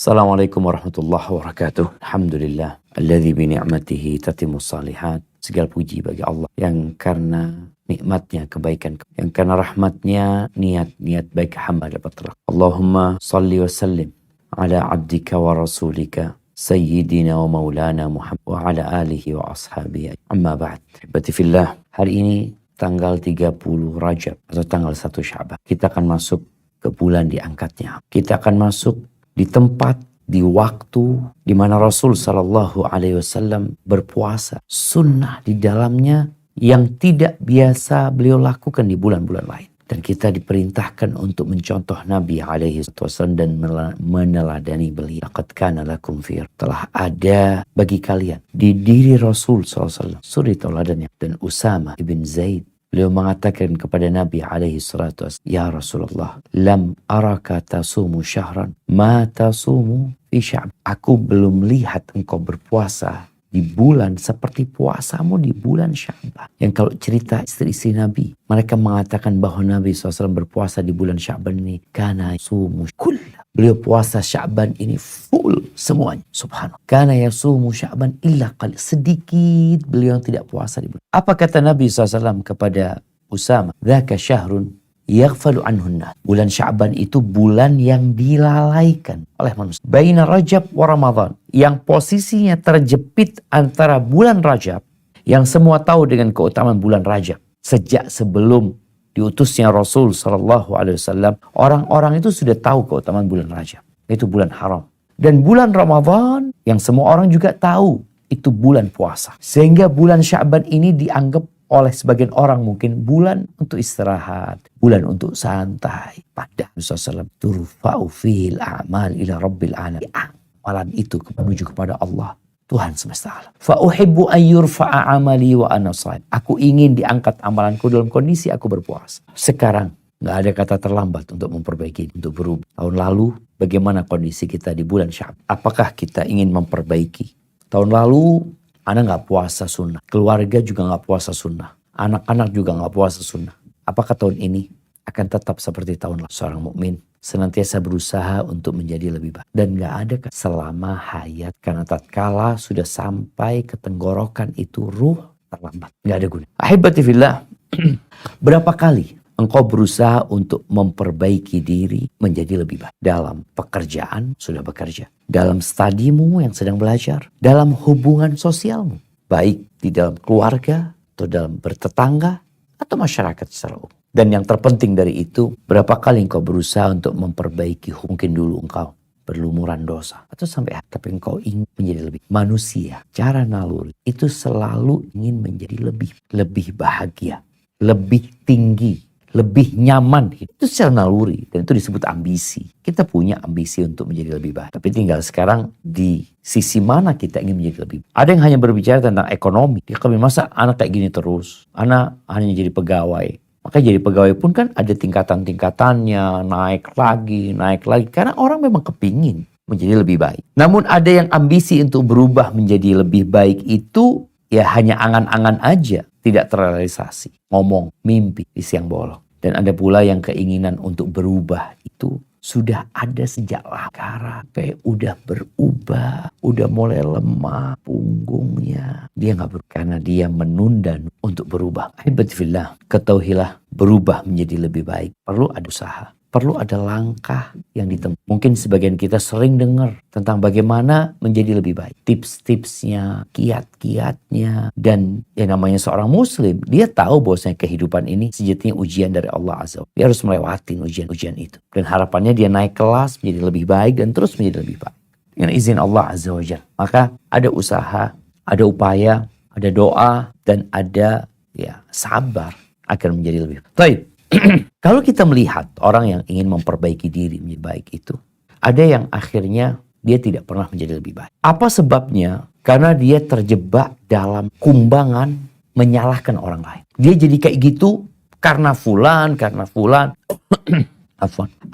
Assalamualaikum warahmatullahi wabarakatuh. Alhamdulillah. Alladzi bi ni'matihi tatimmus salihat. Segala puji bagi Allah yang karena nikmatnya kebaikan, yang karena rahmatnya niat baik hamba dapat terlaksana. Allahumma salli wa sallim ala abdika wa rasulika sayyidina wa maulana Muhammad wa ala alihi wa ashabihi. Amma ba'd. Hibati fillah. Hari ini tanggal 30 Rajab atau tanggal 1 Sya'ban. Kita akan masuk ke bulan diangkatnya. Kita akan masuk di tempat, di waktu di mana Rasul Sallallahu Alaihi Wasallam berpuasa. Sunnah di dalamnya yang tidak biasa beliau lakukan di bulan-bulan lain. Dan kita diperintahkan untuk mencontoh Nabi Alaihi Wasallam dan meneladani beliau. Laqad kana lakum fi telah ada bagi kalian di diri Rasul Sallallahu Alaihi Wasallam suri tauladannya. Dan Usama ibn Zaid, beliau mengatakan kepada Nabi alaihi salatu wassalam, "Ya Rasulullah, lam araka tasumu syahran, ma tasumu fi sya'ban." Aku belum lihat engkau berpuasa di bulan seperti puasamu di bulan Sya'ban. Yang kalau cerita istri-istri Nabi, mereka mengatakan bahwa Nabi SAW berpuasa di bulan Sya'ban ini, kana yasumu kulla. Beliau puasa Sya'ban ini full semuanya. Subhanallah. Kana yasumu Sya'ban illa qalil. Sedikit beliau yang tidak puasa di bulan. Apa kata Nabi SAW kepada Usama? Dzaka syahrun yaghfalu anhunna. Bulan Sya'ban itu bulan yang dilalaikan oleh manusia. Baina Rajab wa Ramadan. Yang posisinya terjepit antara bulan Rajab, yang semua tahu dengan keutamaan bulan Rajab. Sejak sebelum diutusnya Rasul Sallallahu Alaihi Wasallam, orang-orang itu sudah tahu keutamaan bulan Rajab. Itu bulan haram. Dan bulan Ramadan yang semua orang juga tahu itu bulan puasa. Sehingga bulan Sya'ban ini dianggap oleh sebagian orang mungkin bulan untuk istirahat, bulan untuk santai. Pada Rasulullah SAW, turfa'u fihil a'mal ila rabbil alamin. Amalan itu menuju kepada Allah, Tuhan semesta alam. Fa'uhibbu an yurfa'a amali wa ana shaim. Aku ingin diangkat amalanku dalam kondisi aku berpuasa. Sekarang nggak ada kata terlambat untuk memperbaiki, untuk berubah. Tahun lalu bagaimana kondisi kita di bulan Sya'ban? Apakah kita ingin memperbaiki? Tahun lalu anak nggak puasa sunnah, keluarga juga nggak puasa sunnah, anak-anak juga nggak puasa sunnah. Apakah tahun ini akan tetap seperti tahun lalu? Seorang mukmin senantiasa berusaha untuk menjadi lebih baik. Dan gak ada selama hayat. Karena tatkala sudah sampai ke tenggorokan itu ruh terlambat. Gak ada guna. Ahibati fillah. Berapa kali engkau berusaha untuk memperbaiki diri menjadi lebih baik. Dalam pekerjaan sudah bekerja. Dalam studimu yang sedang belajar. Dalam hubungan sosialmu. Baik di dalam keluarga atau dalam bertetangga atau masyarakat secara umum. Dan yang terpenting dari itu, berapa kali engkau berusaha untuk memperbaiki. Mungkin dulu engkau berlumuran dosa. Atau sampai tapi engkau ingin menjadi lebih. Manusia, cara naluri, itu selalu ingin menjadi lebih bahagia. Lebih tinggi, lebih nyaman. Itu secara naluri. Dan itu disebut ambisi. Kita punya ambisi untuk menjadi lebih baik. Tapi tinggal sekarang di sisi mana kita ingin menjadi lebih baik. Ada yang hanya berbicara tentang ekonomi. Dia masa anak kayak gini terus. Anak hanya jadi pegawai. Maka jadi pegawai pun kan ada tingkatan-tingkatannya, naik lagi. Karena orang memang kepingin menjadi lebih baik. Namun ada yang ambisi untuk berubah menjadi lebih baik itu ya hanya angan-angan aja. Tidak terrealisasi. Ngomong, mimpi di siang bolong. Dan ada pula yang keinginan untuk berubah itu sudah ada sejak lama. Udah berubah, udah mulai lemah punggungnya. Dia gak berubah karena dia menunda untuk berubah. Ahibbatifillah, ketahuilah berubah menjadi lebih baik. Perlu ada usaha, perlu ada langkah yang ditempuh. Mungkin sebagian kita sering dengar tentang bagaimana menjadi lebih baik. Tips-tipsnya, kiat-kiatnya. Dan yang namanya seorang muslim, dia tahu bahwasanya kehidupan ini sejatinya ujian dari Allah Azza wa Jalla. Dia harus melewati ujian-ujian itu. Dan harapannya dia naik kelas menjadi lebih baik dan terus menjadi lebih baik. Dengan izin Allah Azza wa Jalla. Maka ada usaha, ada upaya, ada doa, dan ada sabar agar menjadi lebih baik. Kalau kita melihat orang yang ingin memperbaiki diri menjadi baik itu, ada yang akhirnya dia tidak pernah menjadi lebih baik. Apa sebabnya? Karena dia terjebak dalam kumbangan menyalahkan orang lain. Dia jadi kayak gitu karena fulan.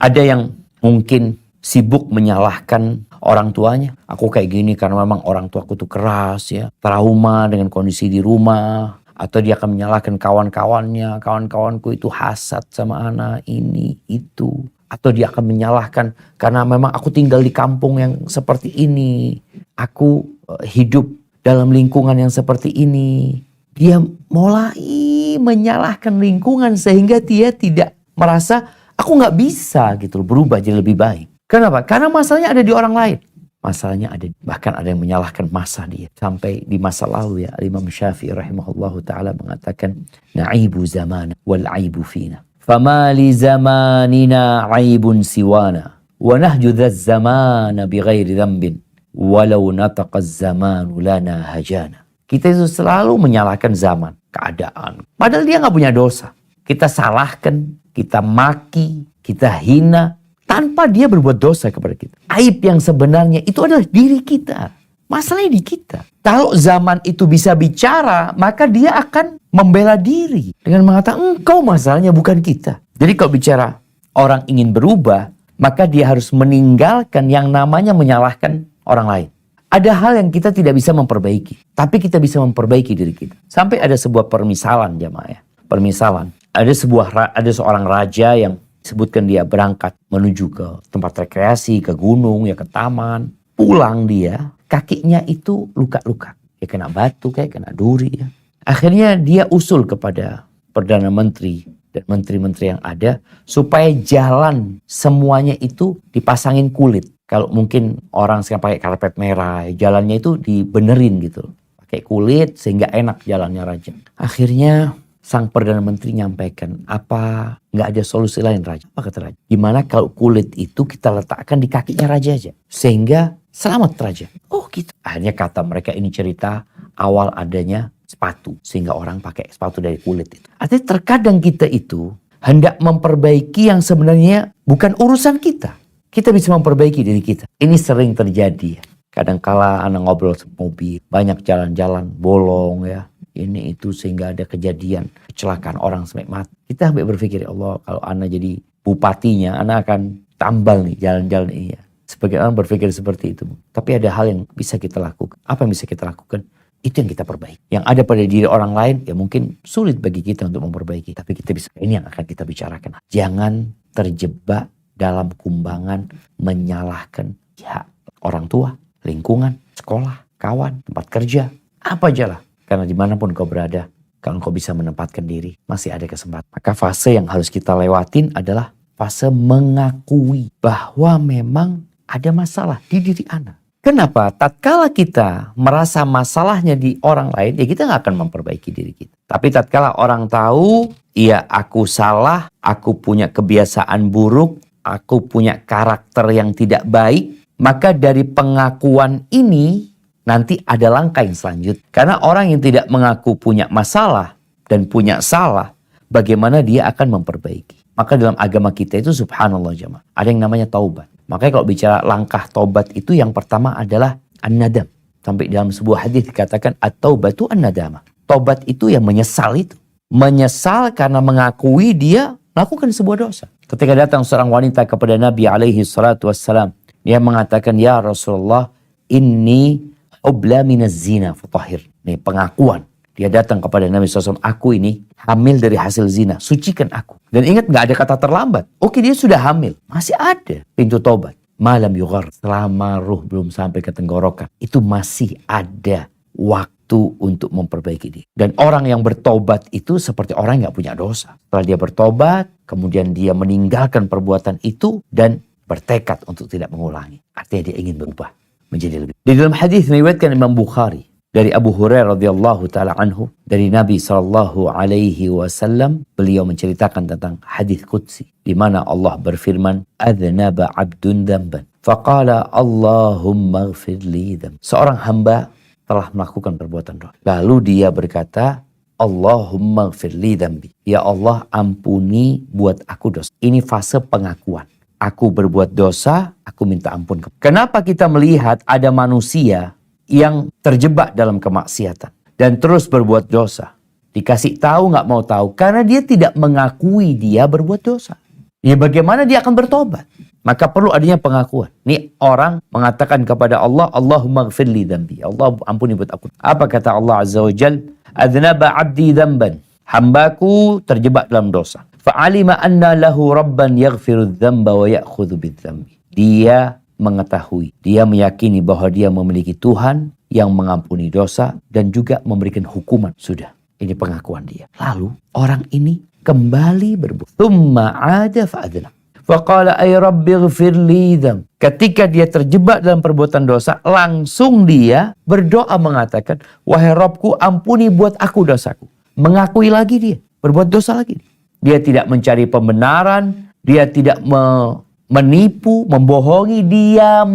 Ada yang mungkin sibuk menyalahkan orang tuanya. Aku kayak gini karena memang orang tuaku tuh keras ya, trauma dengan kondisi di rumah. Atau dia akan menyalahkan kawan-kawannya. Kawan-kawanku itu hasad sama anak ini, itu. Atau dia akan menyalahkan karena memang aku tinggal di kampung yang seperti ini. Aku hidup dalam lingkungan yang seperti ini. Dia mulai menyalahkan lingkungan sehingga dia tidak merasa aku nggak bisa gitu berubah jadi lebih baik. Kenapa? Karena masalahnya ada di orang lain. Masalahnya ada, bahkan ada yang menyalahkan masa dia. Sampai di masa lalu ya, Imam Syafi'i rahimahullahu ta'ala mengatakan, na'ibu zamana wal aibu fina. Fama li zamanina aibun siwana. Wa nahju dhaz zamana bighairi dhambin. Walau nataqa zamanu lana hajana. Kita itu selalu menyalahkan zaman, keadaan. Padahal dia nggak punya dosa. Kita salahkan, kita maki, kita hina. Tanpa dia berbuat dosa kepada kita. Aib yang sebenarnya itu adalah diri kita. Masalahnya di kita. Kalau zaman itu bisa bicara, maka dia akan membela diri. Dengan mengatakan, engkau masalahnya bukan kita. Jadi kalau bicara orang ingin berubah, maka dia harus meninggalkan yang namanya menyalahkan orang lain. Ada hal yang kita tidak bisa memperbaiki. Tapi kita bisa memperbaiki diri kita. Sampai ada sebuah permisalan jamaah ya. Permisalan. Ada seorang raja yang sebutkan dia berangkat menuju ke tempat rekreasi, ke gunung, ya ke taman. Pulang dia, kakinya itu luka-luka. Ya kena batu, kayak kena duri ya. Akhirnya dia usul kepada Perdana Menteri dan menteri-menteri yang ada supaya jalan semuanya itu dipasangin kulit. Kalau mungkin orang sekarang pakai karpet merah, jalannya itu dibenerin gitu. Pakai kulit sehingga enak jalannya raja. Akhirnya sang Perdana Menteri nyampaikan, apa nggak ada solusi lain raja? Apa kata raja? Gimana kalau kulit itu kita letakkan di kakinya raja aja? Sehingga selamat raja. Oh gitu. Akhirnya kata mereka ini cerita awal adanya sepatu. Sehingga orang pakai sepatu dari kulit itu. Artinya terkadang kita itu hendak memperbaiki yang sebenarnya bukan urusan kita. Kita bisa memperbaiki diri kita. Ini sering terjadi. Kadangkala anak ngobrol sama mobil. Banyak jalan-jalan bolong ya. Ini itu sehingga ada kejadian kecelakaan orang sampai mati. Kita sampai berpikir, ya Allah kalau anak jadi bupatinya, anak akan tambal nih jalan-jalan ini ya. Sebagai orang berpikir seperti itu. Tapi ada hal yang bisa kita lakukan. Apa yang bisa kita lakukan? Itu yang kita perbaiki. Yang ada pada diri orang lain ya mungkin sulit bagi kita untuk memperbaiki. Tapi kita bisa. Ini yang akan kita bicarakan. Jangan terjebak dalam kumbangan menyalahkan pihak orang tua, lingkungan, sekolah, kawan, tempat kerja. Apa aja lah. Karena dimanapun kau berada, kalau kau bisa menempatkan diri, masih ada kesempatan. Maka fase yang harus kita lewatin adalah fase mengakui bahwa memang ada masalah di diri anak. Kenapa? Tatkala kita merasa masalahnya di orang lain, ya kita nggak akan memperbaiki diri kita. Tapi tatkala orang tahu, iya aku salah, aku punya kebiasaan buruk, aku punya karakter yang tidak baik, maka dari pengakuan ini, nanti ada langkah yang selanjutnya. Karena orang yang tidak mengaku punya masalah dan punya salah, bagaimana dia akan memperbaiki. Maka dalam agama kita itu subhanallah jamaah, ada yang namanya taubat. Makanya kalau bicara langkah taubat itu yang pertama adalah an-nadam. Sampai dalam sebuah hadis dikatakan at-taubatu an-nadama. Taubat itu yang menyesal itu. Menyesal karena mengakui dia melakukan sebuah dosa. Ketika datang seorang wanita kepada Nabi alaihi salatu wassalam, dia mengatakan, ya Rasulullah, inni ubla minaz zina fatahhir. Nih pengakuan. Dia datang kepada Nabi SAW. Aku ini hamil dari hasil zina. Sucikan aku. Dan ingat gak ada kata terlambat. Oke dia sudah hamil. Masih ada pintu tobat. Malam yughar. Selama ruh belum sampai ke tenggorokan. Itu masih ada waktu untuk memperbaiki diri. Dan orang yang bertobat itu seperti orang yang gak punya dosa. Setelah dia bertobat. Kemudian dia meninggalkan perbuatan itu. Dan bertekad untuk tidak mengulangi. Artinya dia ingin berubah. Menjadi lebih. Di dalam hadis meriwayatkan Imam Bukhari dari Abu Hurairah radhiyallahu taala anhu dari Nabi sallallahu alaihi wasallam, beliau menceritakan tentang hadis qudsi di mana Allah berfirman, "Adznaba 'abdun dzamban, faqala Allahumma ighfir li dzambi." Seorang hamba telah melakukan perbuatan dosa. Lalu dia berkata, "Allahumma ighfir li dzambi." Ya Allah, ampuni buat aku dosa. Ini fase pengakuan. Aku berbuat dosa, aku minta ampun. Kenapa kita melihat ada manusia yang terjebak dalam kemaksiatan dan terus berbuat dosa? Dikasih tahu nggak mau tahu karena dia tidak mengakui dia berbuat dosa. Ya bagaimana dia akan bertobat? Maka perlu adanya pengakuan. Ini orang mengatakan kepada Allah, Allahumma ighfir li dzambi. Allah ampuni buat aku. Apa kata Allah Azza wa Jalla? Adznaba 'abdi dzamban. Hambaku terjebak dalam dosa. Fa'alima anna lahu rabban yaghfiru dzamba wa ya'khudhu bidzambi. Dia mengetahui, dia meyakini bahwa dia memiliki Tuhan yang mengampuni dosa dan juga memberikan hukuman. Sudah, ini pengakuan dia. Lalu orang ini kembali berbuat. Tsumma 'ada fa'adna. Faqala ay rabbi ighfirli dzam. Ketika dia terjebak dalam perbuatan dosa, langsung dia berdoa mengatakan, wahai Rabbku, ampuni buat aku dosaku. Mengakui lagi dia, berbuat dosa lagi. Dia tidak mencari pembenaran, dia tidak menipu, membohongi, dia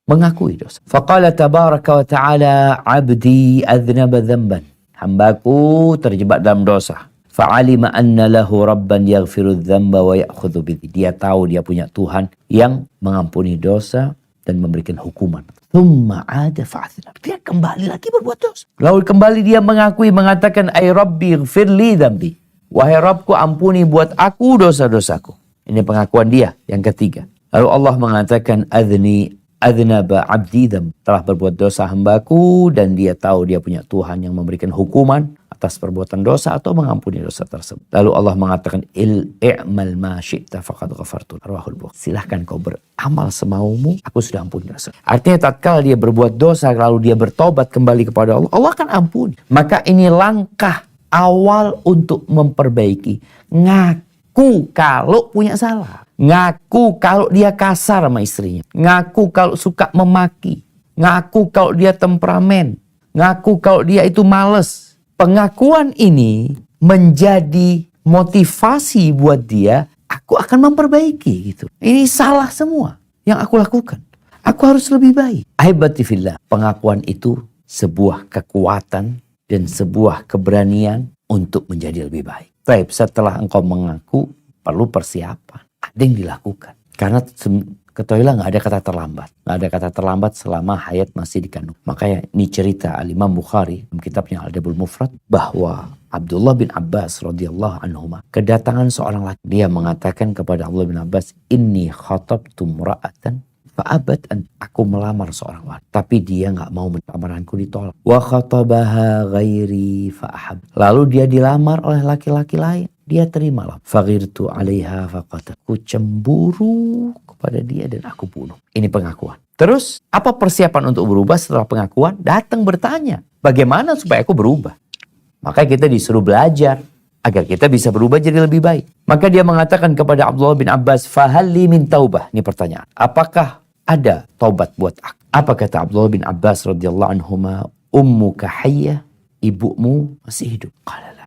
mengakui dosa. Faqala tabaraka wa ta'ala, abdi adznaba dzamban. Hambaku terjebak dalam dosa. Fa'alima anna lahu rabban yaghfiru dzamba wa ya'khudhu bihi. Dia tahu dia punya Tuhan yang mengampuni dosa dan memberikan hukuman. Tsumma 'ada fa'athna. Dia kembali lagi berbuat dosa. Lalu kembali dia mengakui, mengatakan, ay rabbi ighfirli dzambi. Wahai Rabbku, ampuni buat aku dosa-dosaku. Ini pengakuan dia yang ketiga. Lalu Allah mengatakan, adznaba abdi dzam. Telah berbuat dosa hambaku dan dia tahu dia punya Tuhan yang memberikan hukuman atas perbuatan dosa atau mengampuni dosa tersebut. Lalu Allah mengatakan, i'mal ma syi'ta faqad ghafartu. Rawahul Bukhari. Silahkan kau beramal semaumu, aku sudah ampuni dosa. Artinya tatkala dia berbuat dosa lalu dia bertobat kembali kepada Allah, Allah akan ampuni. Maka ini langkah awal untuk memperbaiki. Ngaku kalau punya salah. Ngaku kalau dia kasar sama istrinya. Ngaku kalau suka memaki. Ngaku kalau dia temperamen. Ngaku kalau dia itu males. Pengakuan ini menjadi motivasi buat dia, aku akan memperbaiki gitu. Ini salah semua yang aku lakukan. Aku harus lebih baik. Ahibati fillah, pengakuan itu sebuah kekuatan dan sebuah keberanian untuk menjadi lebih baik. Baik, setelah engkau mengaku, perlu persiapan. Ada yang dilakukan. Karena ketahuilah nggak ada kata terlambat. Nggak ada kata terlambat selama hayat masih dikandung. Makanya ini cerita Al-Imam Bukhari dalam kitabnya Al-Adabul Mufrad bahwa Abdullah bin Abbas radhiyallahu anhuma kedatangan seorang laki. Dia mengatakan kepada Abdullah bin Abbas, inni khatabtu mra'atan fa'abat an. Aku melamar seorang wanita, tapi dia nggak mau, lamaranku ditolak. Wa khatabaha ghairi fa'ahab. Lalu dia dilamar oleh laki-laki lain. Dia terimalah. Faghirtu 'alaiha faqatat. Ku cemburu kepada dia dan aku bunuh. Ini pengakuan. Terus apa persiapan untuk berubah setelah pengakuan? Datang bertanya, bagaimana supaya aku berubah? Maka kita disuruh belajar agar kita bisa berubah jadi lebih baik. Maka dia mengatakan kepada Abdullah bin Abbas, fahalli min taubah. Ini pertanyaan. Apakah ada taubat buat aku? Apa kata Abdullah bin Abbas radhiyallahu anhuma? Ummuka hayyah, ibumu masih hidup.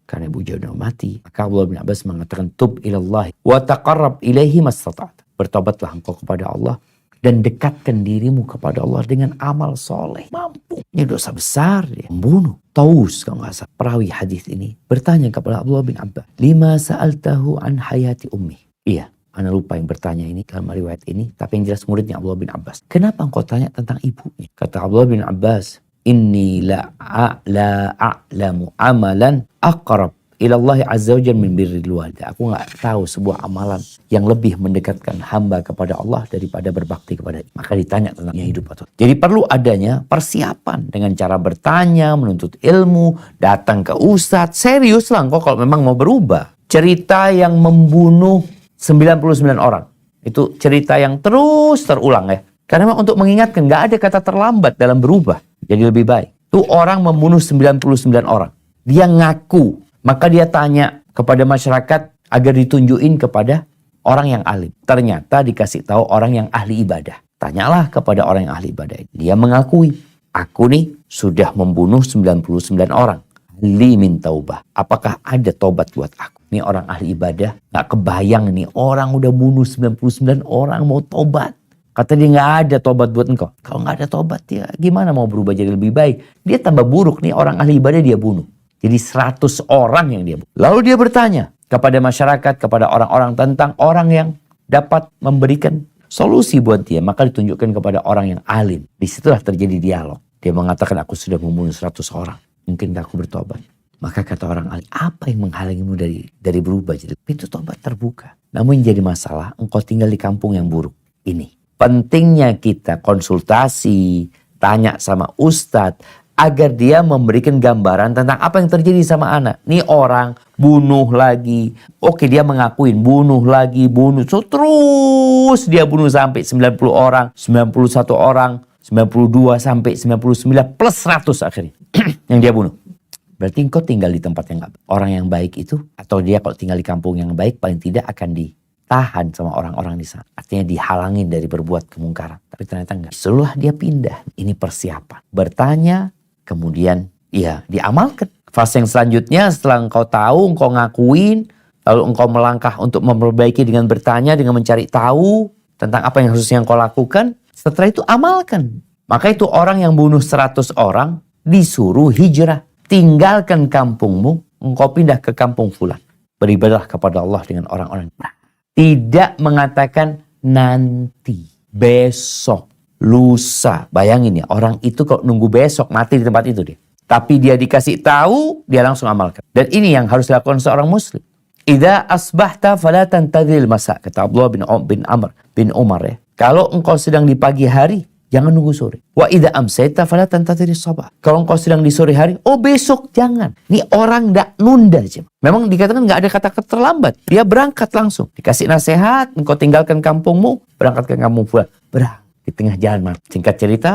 Karena ibu jauh mati. Maka Abdullah bin Abbas mengatakan, tub ilallahi wa taqarrab ilaihi mastata'ta. Bertobatlah engkau kepada Allah dan dekatkan dirimu kepada Allah dengan amal soleh. Mampu. Ini dosa besar dia. Membunuh. Taus kalau nggak salah. Perawi hadis ini bertanya kepada Abdullah bin Abbas, lima sa'altahu an hayati ummi. Iya, ana lupa yang bertanya ini dalam riwayat ini, tapi yang jelas muridnya Abdullah bin Abbas. Kenapa engkau tanya tentang ibunya? Kata Abdullah bin Abbas, inni la a'lamu amalan aqrab ilallahi azza wa jalla min birril walidah. Aku nggak tahu sebuah amalan yang lebih mendekatkan hamba kepada Allah daripada berbakti kepada. Maka ditanya tentang hidup atau. Jadi perlu adanya persiapan dengan cara bertanya, menuntut ilmu, datang ke ustadz. Serius lah kok kalau memang mau berubah. Cerita yang membunuh 99 orang. Itu cerita yang terus terulang ya. Karena memang untuk mengingatkan nggak ada kata terlambat dalam berubah. Jadi lebih baik. Itu orang membunuh 99 orang. Dia ngaku. Maka dia tanya kepada masyarakat agar ditunjukin kepada orang yang alim. Ternyata dikasih tahu orang yang ahli ibadah. Tanyalah kepada orang yang ahli ibadah. Dia mengakui. Aku nih sudah membunuh 99 orang. Li min taubah. Apakah ada tobat buat aku? Ini orang ahli ibadah. Gak kebayang nih orang udah bunuh 99 orang mau tobat. Kata dia nggak ada tobat buat engkau. Kalau nggak ada tobat ya gimana mau berubah jadi lebih baik? Dia tambah buruk nih orang ahli ibadah dia bunuh. Jadi 100 orang yang dia bunuh. Lalu dia bertanya kepada masyarakat, kepada orang-orang tentang orang yang dapat memberikan solusi buat dia. Maka ditunjukkan kepada orang yang alim. Disitulah terjadi dialog. Dia mengatakan aku sudah membunuh 100 orang. Mungkin aku bertobat. Maka kata orang alim, apa yang menghalangimu dari berubah? Jadi pintu tobat terbuka. Namun yang jadi masalah, engkau tinggal di kampung yang buruk. Ini. Pentingnya kita konsultasi, tanya sama ustadz, agar dia memberikan gambaran tentang apa yang terjadi sama anak. Nih orang bunuh lagi. Oke, dia mengakuin, bunuh lagi, bunuh. So, terus dia bunuh sampai 90 orang, 91 orang, 92 sampai 99 plus 100 akhirnya yang dia bunuh. Berarti engkau tinggal di tempat yang gak baik. Orang yang baik itu, atau dia kalau tinggal di kampung yang baik, paling tidak akan ditahan sama orang-orang di sana. Artinya dihalangin dari berbuat kemungkaran. Tapi ternyata enggak. Setelah dia pindah, ini persiapan. Bertanya, kemudian ya diamalkan. Fase yang selanjutnya setelah engkau tahu, engkau ngakuin, lalu engkau melangkah untuk memperbaiki dengan bertanya, dengan mencari tahu tentang apa yang harusnya engkau lakukan. Setelah itu amalkan. Maka itu orang yang bunuh 100 orang disuruh hijrah. Tinggalkan kampungmu, engkau pindah ke kampung fulan. Beribadah kepada Allah dengan orang-orang. Tidak mengatakan nanti, besok, lusa. Bayangin ya, orang itu kalau nunggu besok mati di tempat itu dia. Tapi dia dikasih tahu, dia langsung amalkan. Dan ini yang harus dilakukan seorang muslim. Idza asbahta fala tantadhil masa, kata Abdullah bin Umar ya. Kalau engkau sedang di pagi hari, jangan nunggu sore. Wa idza amsayta fala tantadhir sabah. Kalau engkau sedang di sore hari, oh besok jangan. Ini orang enggak nunda aja. Memang dikatakan enggak ada kata terlambat. Dia berangkat langsung. Dikasih nasihat, engkau tinggalkan kampungmu, berangkat ke kampung pula. Berangkat di tengah jalan. Singkat cerita,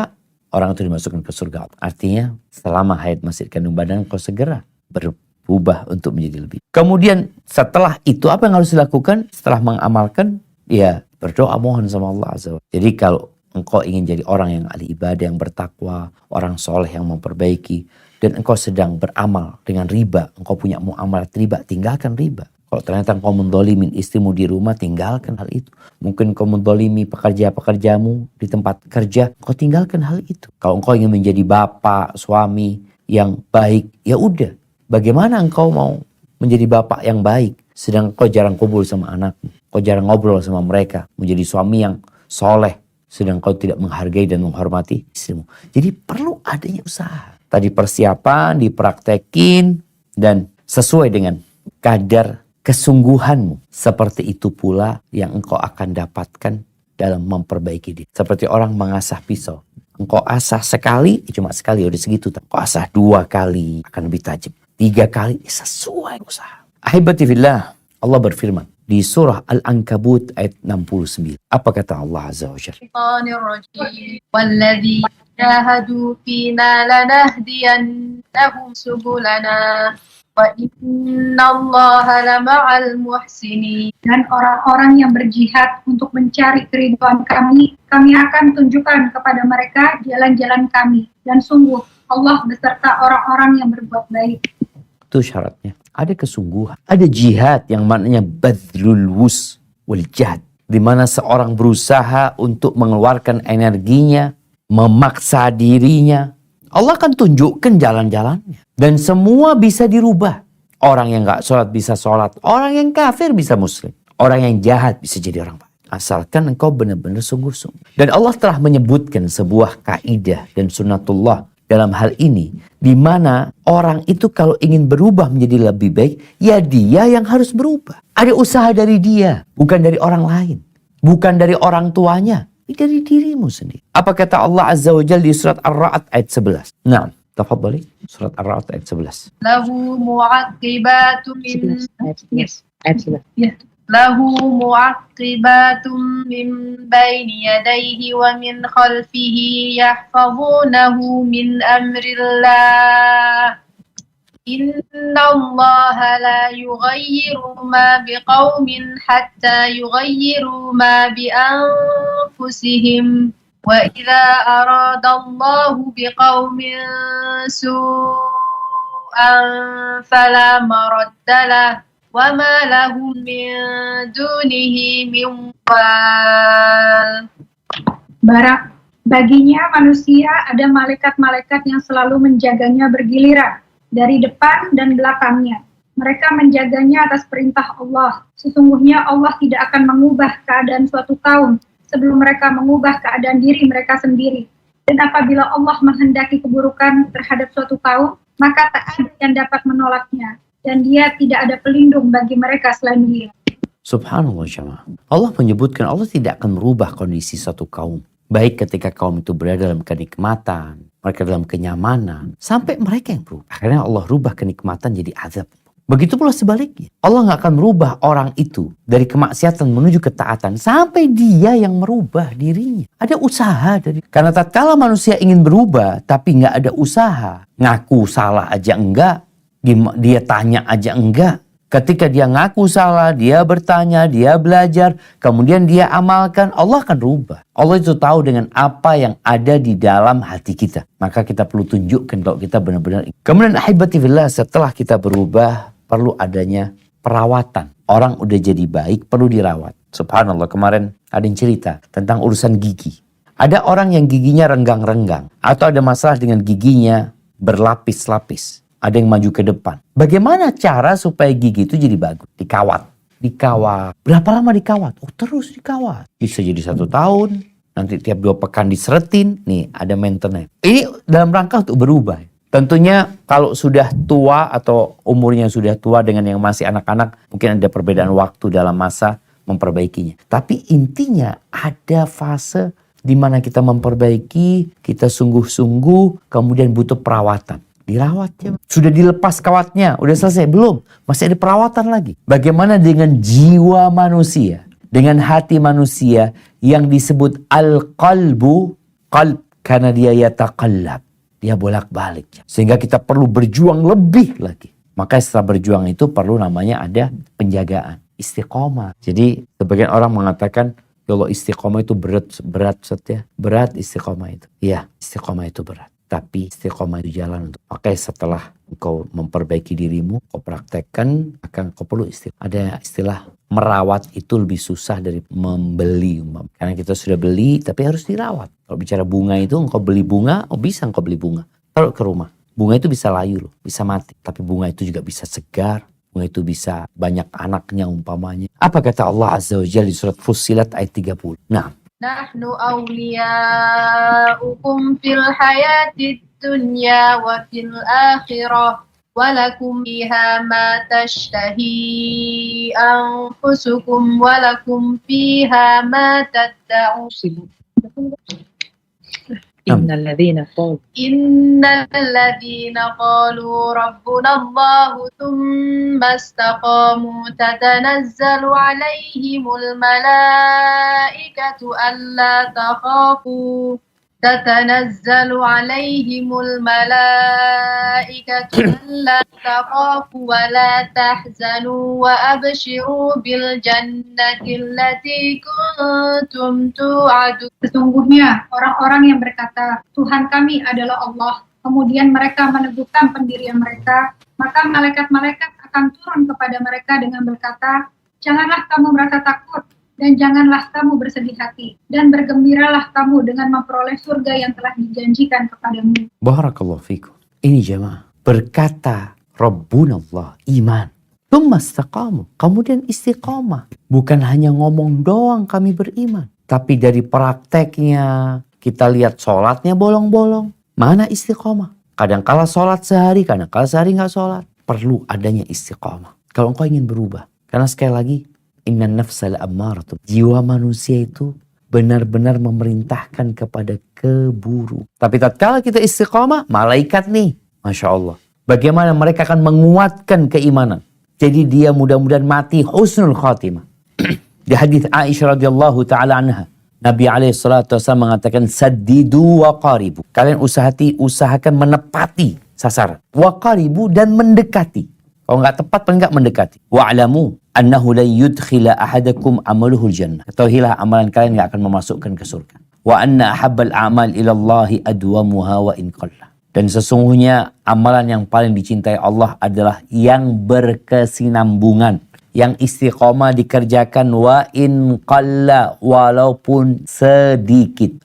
orang itu dimasukkan ke surga. Artinya selama hayat masih di kandung badan, kau segera berubah untuk menjadi lebih. Kemudian setelah itu apa yang harus dilakukan? Setelah mengamalkan, ya berdoa mohon sama Allah Azza wa Jalla. Jadi kalau engkau ingin jadi orang yang ahli ibadah, yang bertakwa, orang soleh yang memperbaiki, dan engkau sedang beramal dengan riba, engkau punya muamalat riba, tinggalkan riba. Kalau ternyata engkau mendolimin istrimu di rumah, tinggalkan hal itu. Mungkin engkau mendolimi pekerja-pekerjamu di tempat kerja, engkau tinggalkan hal itu. Kalau engkau ingin menjadi bapak, suami yang baik, ya udah. Bagaimana engkau mau menjadi bapak yang baik, sedang engkau jarang kumpul sama anakmu, engkau jarang ngobrol sama mereka, menjadi suami yang soleh, sedang engkau tidak menghargai dan menghormati istrimu. Jadi perlu adanya usaha. Tadi persiapan, dipraktekin, dan sesuai dengan kadar kesungguhanmu. Seperti itu pula yang engkau akan dapatkan dalam memperbaiki diri. Seperti orang mengasah pisau. Engkau asah sekali, cuma sekali udah segitu. Engkau asah 2 kali, akan lebih tajam. 3 kali, sesuai usaha. Ahibati fillah, Allah berfirman di surah Al-Ankabut ayat 69. Apa kata Allah Azza wa Jalla? Walladzi jahadu fina lanahdiyannahum subulana. Wa innallaha lama'al muhsinin. Dan orang-orang yang berjihad untuk mencari keridhaan kami, kami akan tunjukkan kepada mereka jalan-jalan kami. Dan sungguh Allah beserta orang-orang yang berbuat baik. Itu syaratnya. Ada kesungguhan. Ada jihad yang maknanya badlul wus wal jihad. Di mana seorang berusaha untuk mengeluarkan energinya, memaksa dirinya. Allah akan tunjukkan jalan-jalannya. Dan semua bisa dirubah. Orang yang gak sholat bisa sholat. Orang yang kafir bisa muslim. Orang yang jahat bisa jadi orang baik. Asalkan engkau benar-benar sungguh-sungguh. Dan Allah telah menyebutkan sebuah kaidah dan sunnatullah dalam hal ini. Di mana orang itu kalau ingin berubah menjadi lebih baik, ya dia yang harus berubah. Ada usaha dari dia, bukan dari orang lain. Bukan dari orang tuanya. Dari dirimu sendiri. Apa kata Allah Azza wa Jalla di surat Ar-Ra'd ayat 11? Nah, tafadhali. Surat Ar-Ra'd ayat 11. Lahu mu'aqibatun min ayat 11. Ya. Lahu mu'aqibatun min baini yadayhi wa min khalfihi yahfazunahu min amrillah. Innallaha la yughayyiru ma biqaumin hatta yughayyiru ma bi anfusihim. Wa idza aradallahu biqaumin su'an fala maraddalah wa ma lahum min dunihi min wal. Baginya manusia ada malaikat-malaikat yang selalu menjaganya bergiliran dari depan dan belakangnya. Mereka menjaganya atas perintah Allah. Sesungguhnya Allah tidak akan mengubah keadaan suatu kaum sebelum mereka mengubah keadaan diri mereka sendiri. Dan apabila Allah menghendaki keburukan terhadap suatu kaum, maka tak ada yang dapat menolaknya. Dan dia tidak ada pelindung bagi mereka selain dia. Subhanallah jemaah. Allah menyebutkan Allah tidak akan merubah kondisi satu kaum. Baik ketika kaum itu berada dalam kenikmatan, mereka dalam kenyamanan, sampai mereka yang berubah. Akhirnya Allah rubah kenikmatan jadi azab. Begitu pula sebaliknya. Allah nggak akan merubah orang itu dari kemaksiatan menuju ketaatan sampai dia yang merubah dirinya. Ada usaha karena tatkala manusia ingin berubah tapi nggak ada usaha, ngaku salah aja enggak, dia tanya aja enggak. Ketika dia ngaku salah, dia bertanya, dia belajar, kemudian dia amalkan, Allah akan rubah. Allah itu tahu dengan apa yang ada di dalam hati kita. Maka kita perlu tunjukkan kalau kita benar-benar. Kemudian ahibati fillah, setelah kita berubah, perlu adanya perawatan. Orang udah jadi baik, perlu dirawat. Subhanallah, kemarin ada yang cerita tentang urusan gigi. Ada orang yang giginya renggang-renggang, atau ada masalah dengan giginya berlapis-lapis. Ada yang maju ke depan. Bagaimana cara supaya gigi itu jadi bagus? Dikawat. Berapa lama dikawat? Oh, terus dikawat. Bisa jadi 1 tahun. Nanti tiap 2 pekan diseretin. Nih, ada maintenance. Ini dalam rangka untuk berubah. Tentunya kalau sudah tua atau umurnya sudah tua dengan yang masih anak-anak, mungkin ada perbedaan waktu dalam masa memperbaikinya. Tapi intinya ada fase di mana kita memperbaiki, kita sungguh-sungguh, kemudian butuh perawatan. Dirawat ya. Sudah dilepas kawatnya, udah selesai? Belum. Masih ada perawatan lagi. Bagaimana dengan jiwa manusia? Dengan hati manusia yang disebut al-qalbu. Qalb karena dia yataqallab. Dia bolak-balik. Sehingga kita perlu berjuang lebih lagi. Maka setelah berjuang itu perlu namanya ada penjagaan. Istiqomah. Jadi sebagian orang mengatakan, ya Allah, istiqomah itu berat setia. Berat istiqomah itu. Iya, istiqomah itu berat. Tapi istiqomah itu jalan untuk. Maka setelah engkau memperbaiki dirimu, kau praktekkan, maka engkau perlu istiqomah. Ada istilah merawat itu lebih susah dari membeli. Karena kita sudah beli, tapi harus dirawat. Kalau bicara bunga itu, engkau beli bunga, bisa engkau beli bunga. Taruh ke rumah. Bunga itu bisa layu loh, bisa mati. Tapi bunga itu juga bisa segar. Bunga itu bisa banyak anaknya umpamanya. Apa kata Allah Azza wa Jalla di surat Fussilat ayat 30? Nah. Nahnu awliya'ukum fil hayatid dunya wa fil akhirah walakum fiha ma tashtahi anfusukum walakum fiha ma tad'un. Innalladzina qalu rabbuna Allahu thumma istaqamu tatanazzalu alaihimul malaikatu alla takhafu wa la tahzanu wa abshiru bil jannati allati kuntum tu'adun. Sesungguhnya orang-orang yang berkata, Tuhan kami adalah Allah, kemudian mereka meneguhkan pendirian mereka, maka malaikat-malaikat akan turun kepada mereka dengan berkata, janganlah kamu merasa takut, dan janganlah kamu bersedih hati, dan bergembiralah kamu dengan memperoleh surga yang telah dijanjikan kepadamu. Barakallahu fikum. Ini jemaah, berkata Rabbuna Allah, iman. Tsumma istaqamu, kemudian istiqamah. Bukan hanya ngomong doang kami beriman. Tapi dari prakteknya, kita lihat sholatnya bolong-bolong. Mana istiqamah? Kadang-kala sholat sehari, kadang-kala sehari nggak sholat. Perlu adanya istiqamah. Kalau engkau ingin berubah. Karena sekali lagi, inna nafsal ammaratu. Jiwa manusia itu benar-benar memerintahkan kepada keburu. Tapi tatkala kita istiqamah, malaikat nih, Masya Allah. Bagaimana mereka akan menguatkan keimanan. Jadi dia mudah-mudahan mati husnul khatimah. Di hadis Aisyah radhiyallahu taala anha, Nabi alaihissalatu wasallam mengatakan saddidu wa qaribu. Kalian usahakan menepati sasaran. Wa qaribu, dan mendekati. Kalau nggak tepat paling nggak mendekati. Wa'lamu annahu la yudkhila ahadakum amaluhul jannah. Ketahuilah amalan kalian nggak akan memasukkan ke surga. Wa anna ahabbal a'mal ilallahi adwamuha wa in qalla. Dan sesungguhnya amalan yang paling dicintai Allah adalah yang berkesinambungan, yang istiqomah dikerjakan wa in qalla, walaupun sedikit.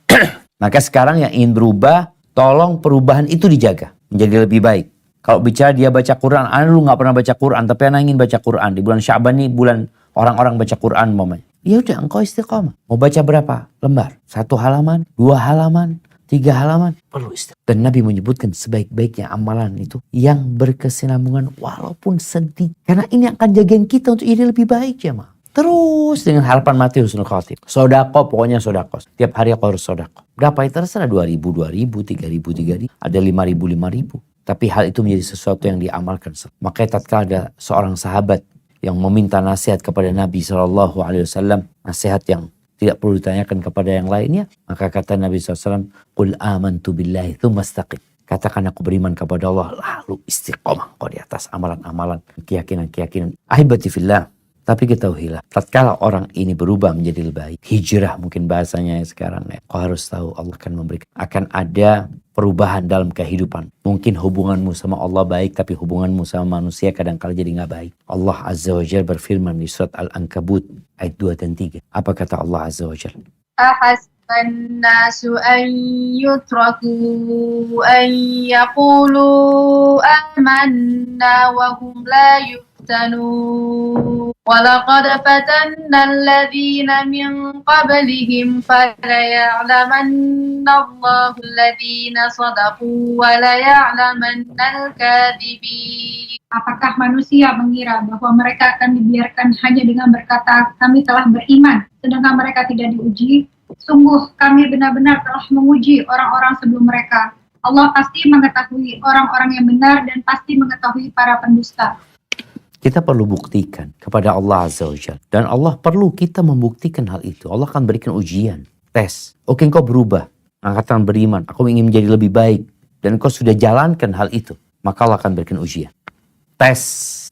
Maka sekarang yang ingin berubah, tolong perubahan itu dijaga menjadi lebih baik. Kalau bicara dia baca Quran, lu nggak pernah baca Quran, tapi anak ingin baca Quran. Di bulan Sya'ban ini bulan orang-orang baca Quran, mamanya. Ya udah, engkau istiqomah. Mau baca berapa lembar? 1 halaman, 2 halaman, 3 halaman, perlu istiqomah. Dan Nabi menyebutkan sebaik-baiknya amalan itu yang berkesinambungan walaupun sedih. Karena ini akan jagain kita untuk jadi lebih baik ya, Ma. Terus dengan harapan mati husnul khatimah. Sodako, pokoknya sodako. Tiap hari aku harus sodako. Berapa itu? Terserah 2.000, 2.000, 3.000, 3.000. Ada 5.000, 5.000. tapi hal itu menjadi sesuatu yang diamalkan. Makanya tatkala ada seorang sahabat yang meminta nasihat kepada Nabi SAW, nasihat yang tidak perlu ditanyakan kepada yang lainnya, maka kata Nabi SAW, "Qul amantu billahi tsumma istaqim." Katakan aku beriman kepada Allah, lalu istiqomah kau di atas amalan-amalan, keyakinan-keyakinan. Ahibati fillah, tapi ketahuilah, tatkala orang ini berubah menjadi lebih baik, hijrah mungkin bahasanya sekarang ya, kau harus tahu Allah akan memberikan, akan ada perubahan dalam kehidupan. Mungkin hubunganmu sama Allah baik, tapi hubunganmu sama manusia kadang-kala jadi nggak baik. Allah Azza wa Jalla berfirman di surat Al-Ankabut ayat 2 dan 3. Apa kata Allah Azza wa Jalla? Ahasiban nasu an yutraku an yaqulu amanna wa hum la yuftanun. وَلَقَدْ فَتَنَّا الَّذِينَ مِنْ قَبْلِهِمْ فَلَيَعْلَمَنَّ اللَّهُ الَّذِينَ صَدَقُوا وَلَيَعْلَمَنَّ الْكَاذِبِينَ. Apakah manusia mengira bahwa mereka akan dibiarkan hanya dengan berkata, kami telah beriman, sedangkan mereka tidak diuji? Sungguh kami benar-benar telah menguji orang-orang sebelum mereka. Allah pasti mengetahui orang-orang yang benar dan pasti mengetahui para pendusta. Kita perlu buktikan kepada Allah Azza wa Jalla. Dan Allah perlu kita membuktikan hal itu. Allah akan berikan ujian, tes. Oke, engkau berubah, angkatan beriman, aku ingin menjadi lebih baik. Dan engkau sudah jalankan hal itu, maka Allah akan berikan ujian. Tes,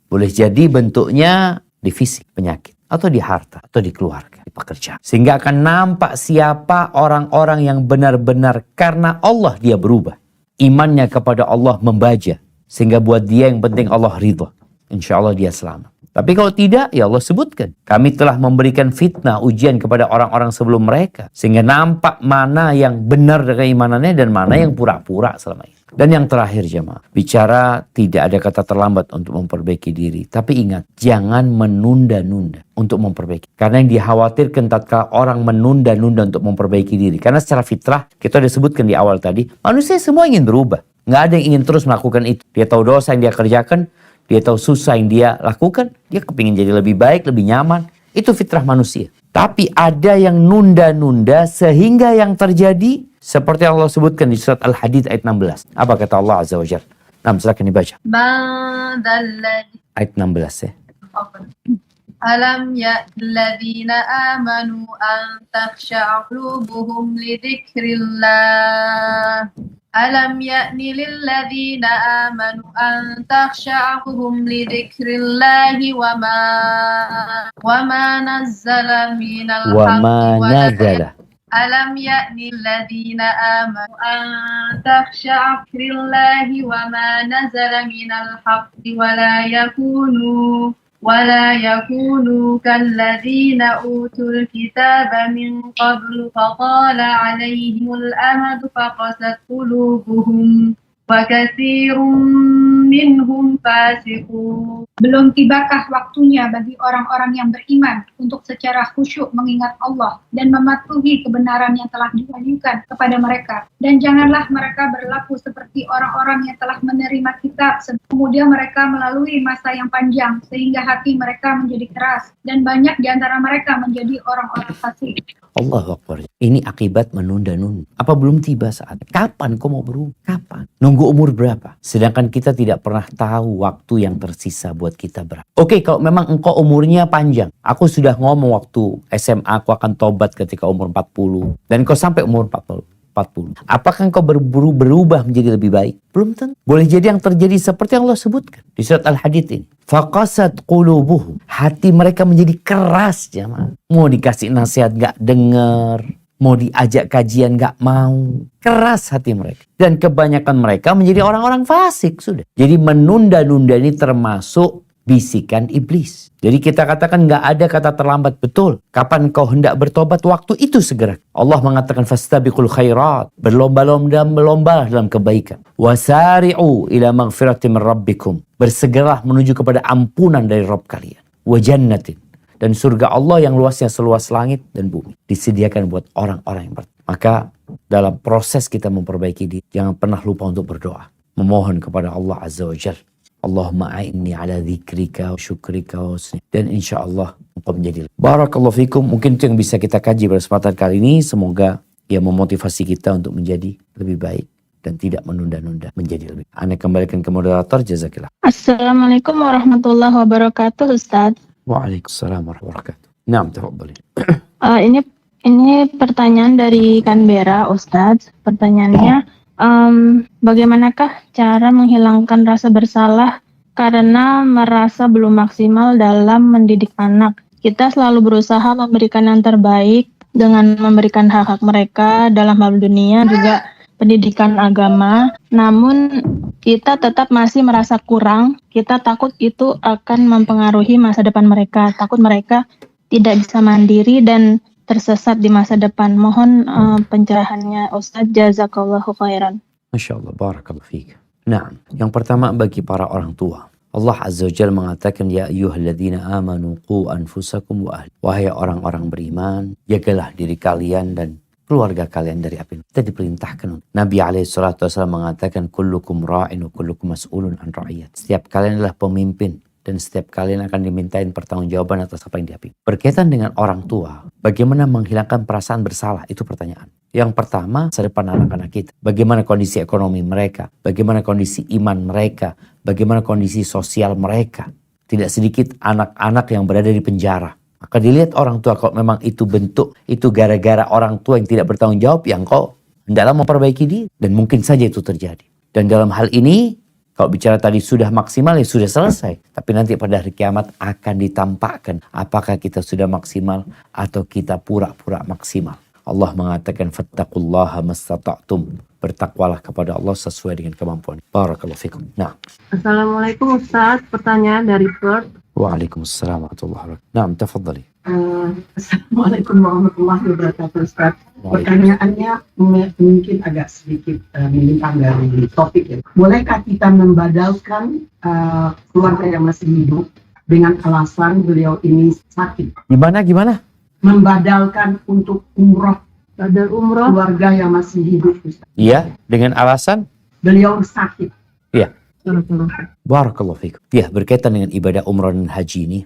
boleh jadi bentuknya di fisik, penyakit. Atau di harta, atau di keluarga, di pekerjaan. Sehingga akan nampak siapa orang-orang yang benar-benar karena Allah dia berubah. Imannya kepada Allah membaja. Sehingga buat dia yang penting Allah ridha. Insya Allah dia selamat. Tapi kalau tidak, ya Allah sebutkan. Kami telah memberikan fitnah, ujian kepada orang-orang sebelum mereka. Sehingga nampak mana yang benar keimanannya dan mana yang pura-pura selama ini. Dan yang terakhir jemaah, bicara tidak ada kata terlambat untuk memperbaiki diri. Tapi ingat, jangan menunda-nunda untuk memperbaiki. Karena yang dikhawatirkan tatkala orang menunda-nunda untuk memperbaiki diri. Karena secara fitrah, kita sudah sebutkan di awal tadi, manusia semua ingin berubah. Nggak ada yang ingin terus melakukan itu. Dia tahu dosa yang dia kerjakan, dia tahu susah yang dia lakukan, dia kepingin jadi lebih baik, lebih nyaman. Itu fitrah manusia. Tapi ada yang nunda-nunda sehingga yang terjadi seperti yang Allah sebutkan di surat Al-Hadid ayat 16. Apa kata Allah Azza wa Jalla? Nah, silakan dibaca. Ayat 16 ya. Alam ya'ladzina amanu an takhsha'a qulubuhum li dzikrillah. Alam ya'ni lilladzina amanu an takhsha'a qulubuhum li dzikrillahi wa ma nazzala minal haqqi Alam ya'ni lilladzina amanu an takhsha'a qulubuhum wa ma nazzala minal haqqi wa la yakunu kalladzina utul kitaba min qablu faqala alaihimul amadu faqasat qulubuhum wa katsirun minhum fasiqun. Belum tibakah waktunya bagi orang-orang yang beriman untuk secara khusyuk mengingat Allah dan mematuhi kebenaran yang telah diwahyukan kepada mereka. Dan janganlah mereka berlaku seperti orang-orang yang telah menerima kitab, kemudian mereka melalui masa yang panjang sehingga hati mereka menjadi keras dan banyak di antara mereka menjadi orang-orang fasik. Allahu Akbar. Ini akibat menunda-nunda. Apa belum tiba saat? Kapan kau mau berubah? Kapan? Nunggu umur berapa? Sedangkan kita tidak pernah tahu waktu yang tersisa buat kita berapa. Oke, kalau memang engkau umurnya panjang. Aku sudah ngomong waktu SMA aku akan tobat ketika umur 40. Dan kau sampai umur 40. Apakah engkau berubah menjadi lebih baik? Belum tentu. Boleh jadi yang terjadi seperti yang Allah sebutkan di surat Al-Hadid ini. Faqasat qulubuhum. Hati mereka menjadi keras, jemaah. Mau dikasih nasihat gak dengar, mau diajak kajian gak mau. Keras hati mereka. Dan kebanyakan mereka menjadi orang-orang fasik sudah. Jadi menunda-nunda ini termasuk bisikan iblis. Jadi kita katakan nggak ada kata terlambat, betul. Kapan kau hendak bertobat, waktu itu segera. Allah mengatakan fastabiqul khairat, berlomba-lomba dalam kebaikan. Wasari'u ila maghfirati min rabbikum, bersegeralah menuju kepada ampunan dari Rabb kalian. Wa jannatin, dan surga Allah yang luasnya seluas langit dan bumi disediakan buat orang-orang yang bertakwa. Maka dalam proses kita memperbaiki diri, jangan pernah lupa untuk berdoa, memohon kepada Allah Azza wa Jalla. Allahumma a'inni ala dzikrika wa syukrika wa husni. Dan insya Allah engkau menjadi. Barakallahu fikum. Mungkin itu yang bisa kita kaji pada kesempatan kali ini. Semoga ia memotivasi kita untuk menjadi lebih baik. dan tidak menunda-nunda menjadi lebih. Anda kembalikan ke moderator, jazakillah. Assalamualaikum warahmatullahi wabarakatuh, Ustadz. Waalaikumsalam warahmatullahi wabarakatuh. Naam, tafadhali. Ini pertanyaan dari Canberra, Ustadz. Pertanyaannya, bagaimanakah cara menghilangkan rasa bersalah karena merasa belum maksimal dalam mendidik anak? Kita selalu berusaha memberikan yang terbaik dengan memberikan hak-hak mereka dalam hal dunia juga pendidikan agama, namun kita tetap masih merasa kurang. Kita takut itu akan mempengaruhi masa depan mereka, takut mereka tidak bisa mandiri dan tersesat di masa depan. Mohon pencerahannya, Ustadz. Jazakallahu khairan. Masya Allah, barakallahu fiik. Nah, yang pertama bagi para orang tua, Allah Azza wa Jalla mengatakan, ya ayyuhalladzina amanu qu anfusakum wa ahli. Wahai orang-orang beriman, jagalah diri kalian dan keluarga kalian dari api. Kita diperintahkan. Nabi SAW mengatakan, kullukum ra'in wa kullukum mas'ulun an ra'iyat. Setiap kalian adalah pemimpin dan setiap kalian akan dimintain pertanggungjawaban atas apa yang diapin. Berkaitan dengan orang tua, bagaimana menghilangkan perasaan bersalah? Itu pertanyaan. Yang pertama, masa depan anak-anak kita. Bagaimana kondisi ekonomi mereka? Bagaimana kondisi iman mereka? Bagaimana kondisi sosial mereka? Tidak sedikit anak-anak yang berada di penjara. Maka dilihat orang tua, kalau memang itu bentuk, itu gara-gara orang tua yang tidak bertanggung jawab, yang kau hendaklah memperbaiki diri. Dan mungkin saja itu terjadi. Dan dalam hal ini, kalau bicara tadi sudah maksimal, ya sudah selesai. Tapi nanti pada hari kiamat akan ditampakkan apakah kita sudah maksimal atau kita pura-pura maksimal. Allah mengatakan, fattaqullaha mastata'tum. Bertakwalah kepada Allah sesuai dengan kemampuan. Barakallahu fikum. Nah. Assalamualaikum Ustaz, pertanyaan dari Perth. Waalaikumsalam warahmatullahi wabarakatuh. Naam, tafadhali. Assalamualaikum warahmatullahi wabarakatuh Ustaz. Pertanyaannya mungkin agak sedikit menyimpang dari topik ya. Bolehkah kita membadalkan keluarga yang masih hidup dengan alasan beliau ini sakit? Gimana? Membadalkan untuk umroh. Badal umroh keluarga yang masih hidup Ustaz. Iya, dengan alasan? Beliau sakit. Iya. Barakallahu fikum. Ya, berkaitan dengan ibadah umrah dan haji ini,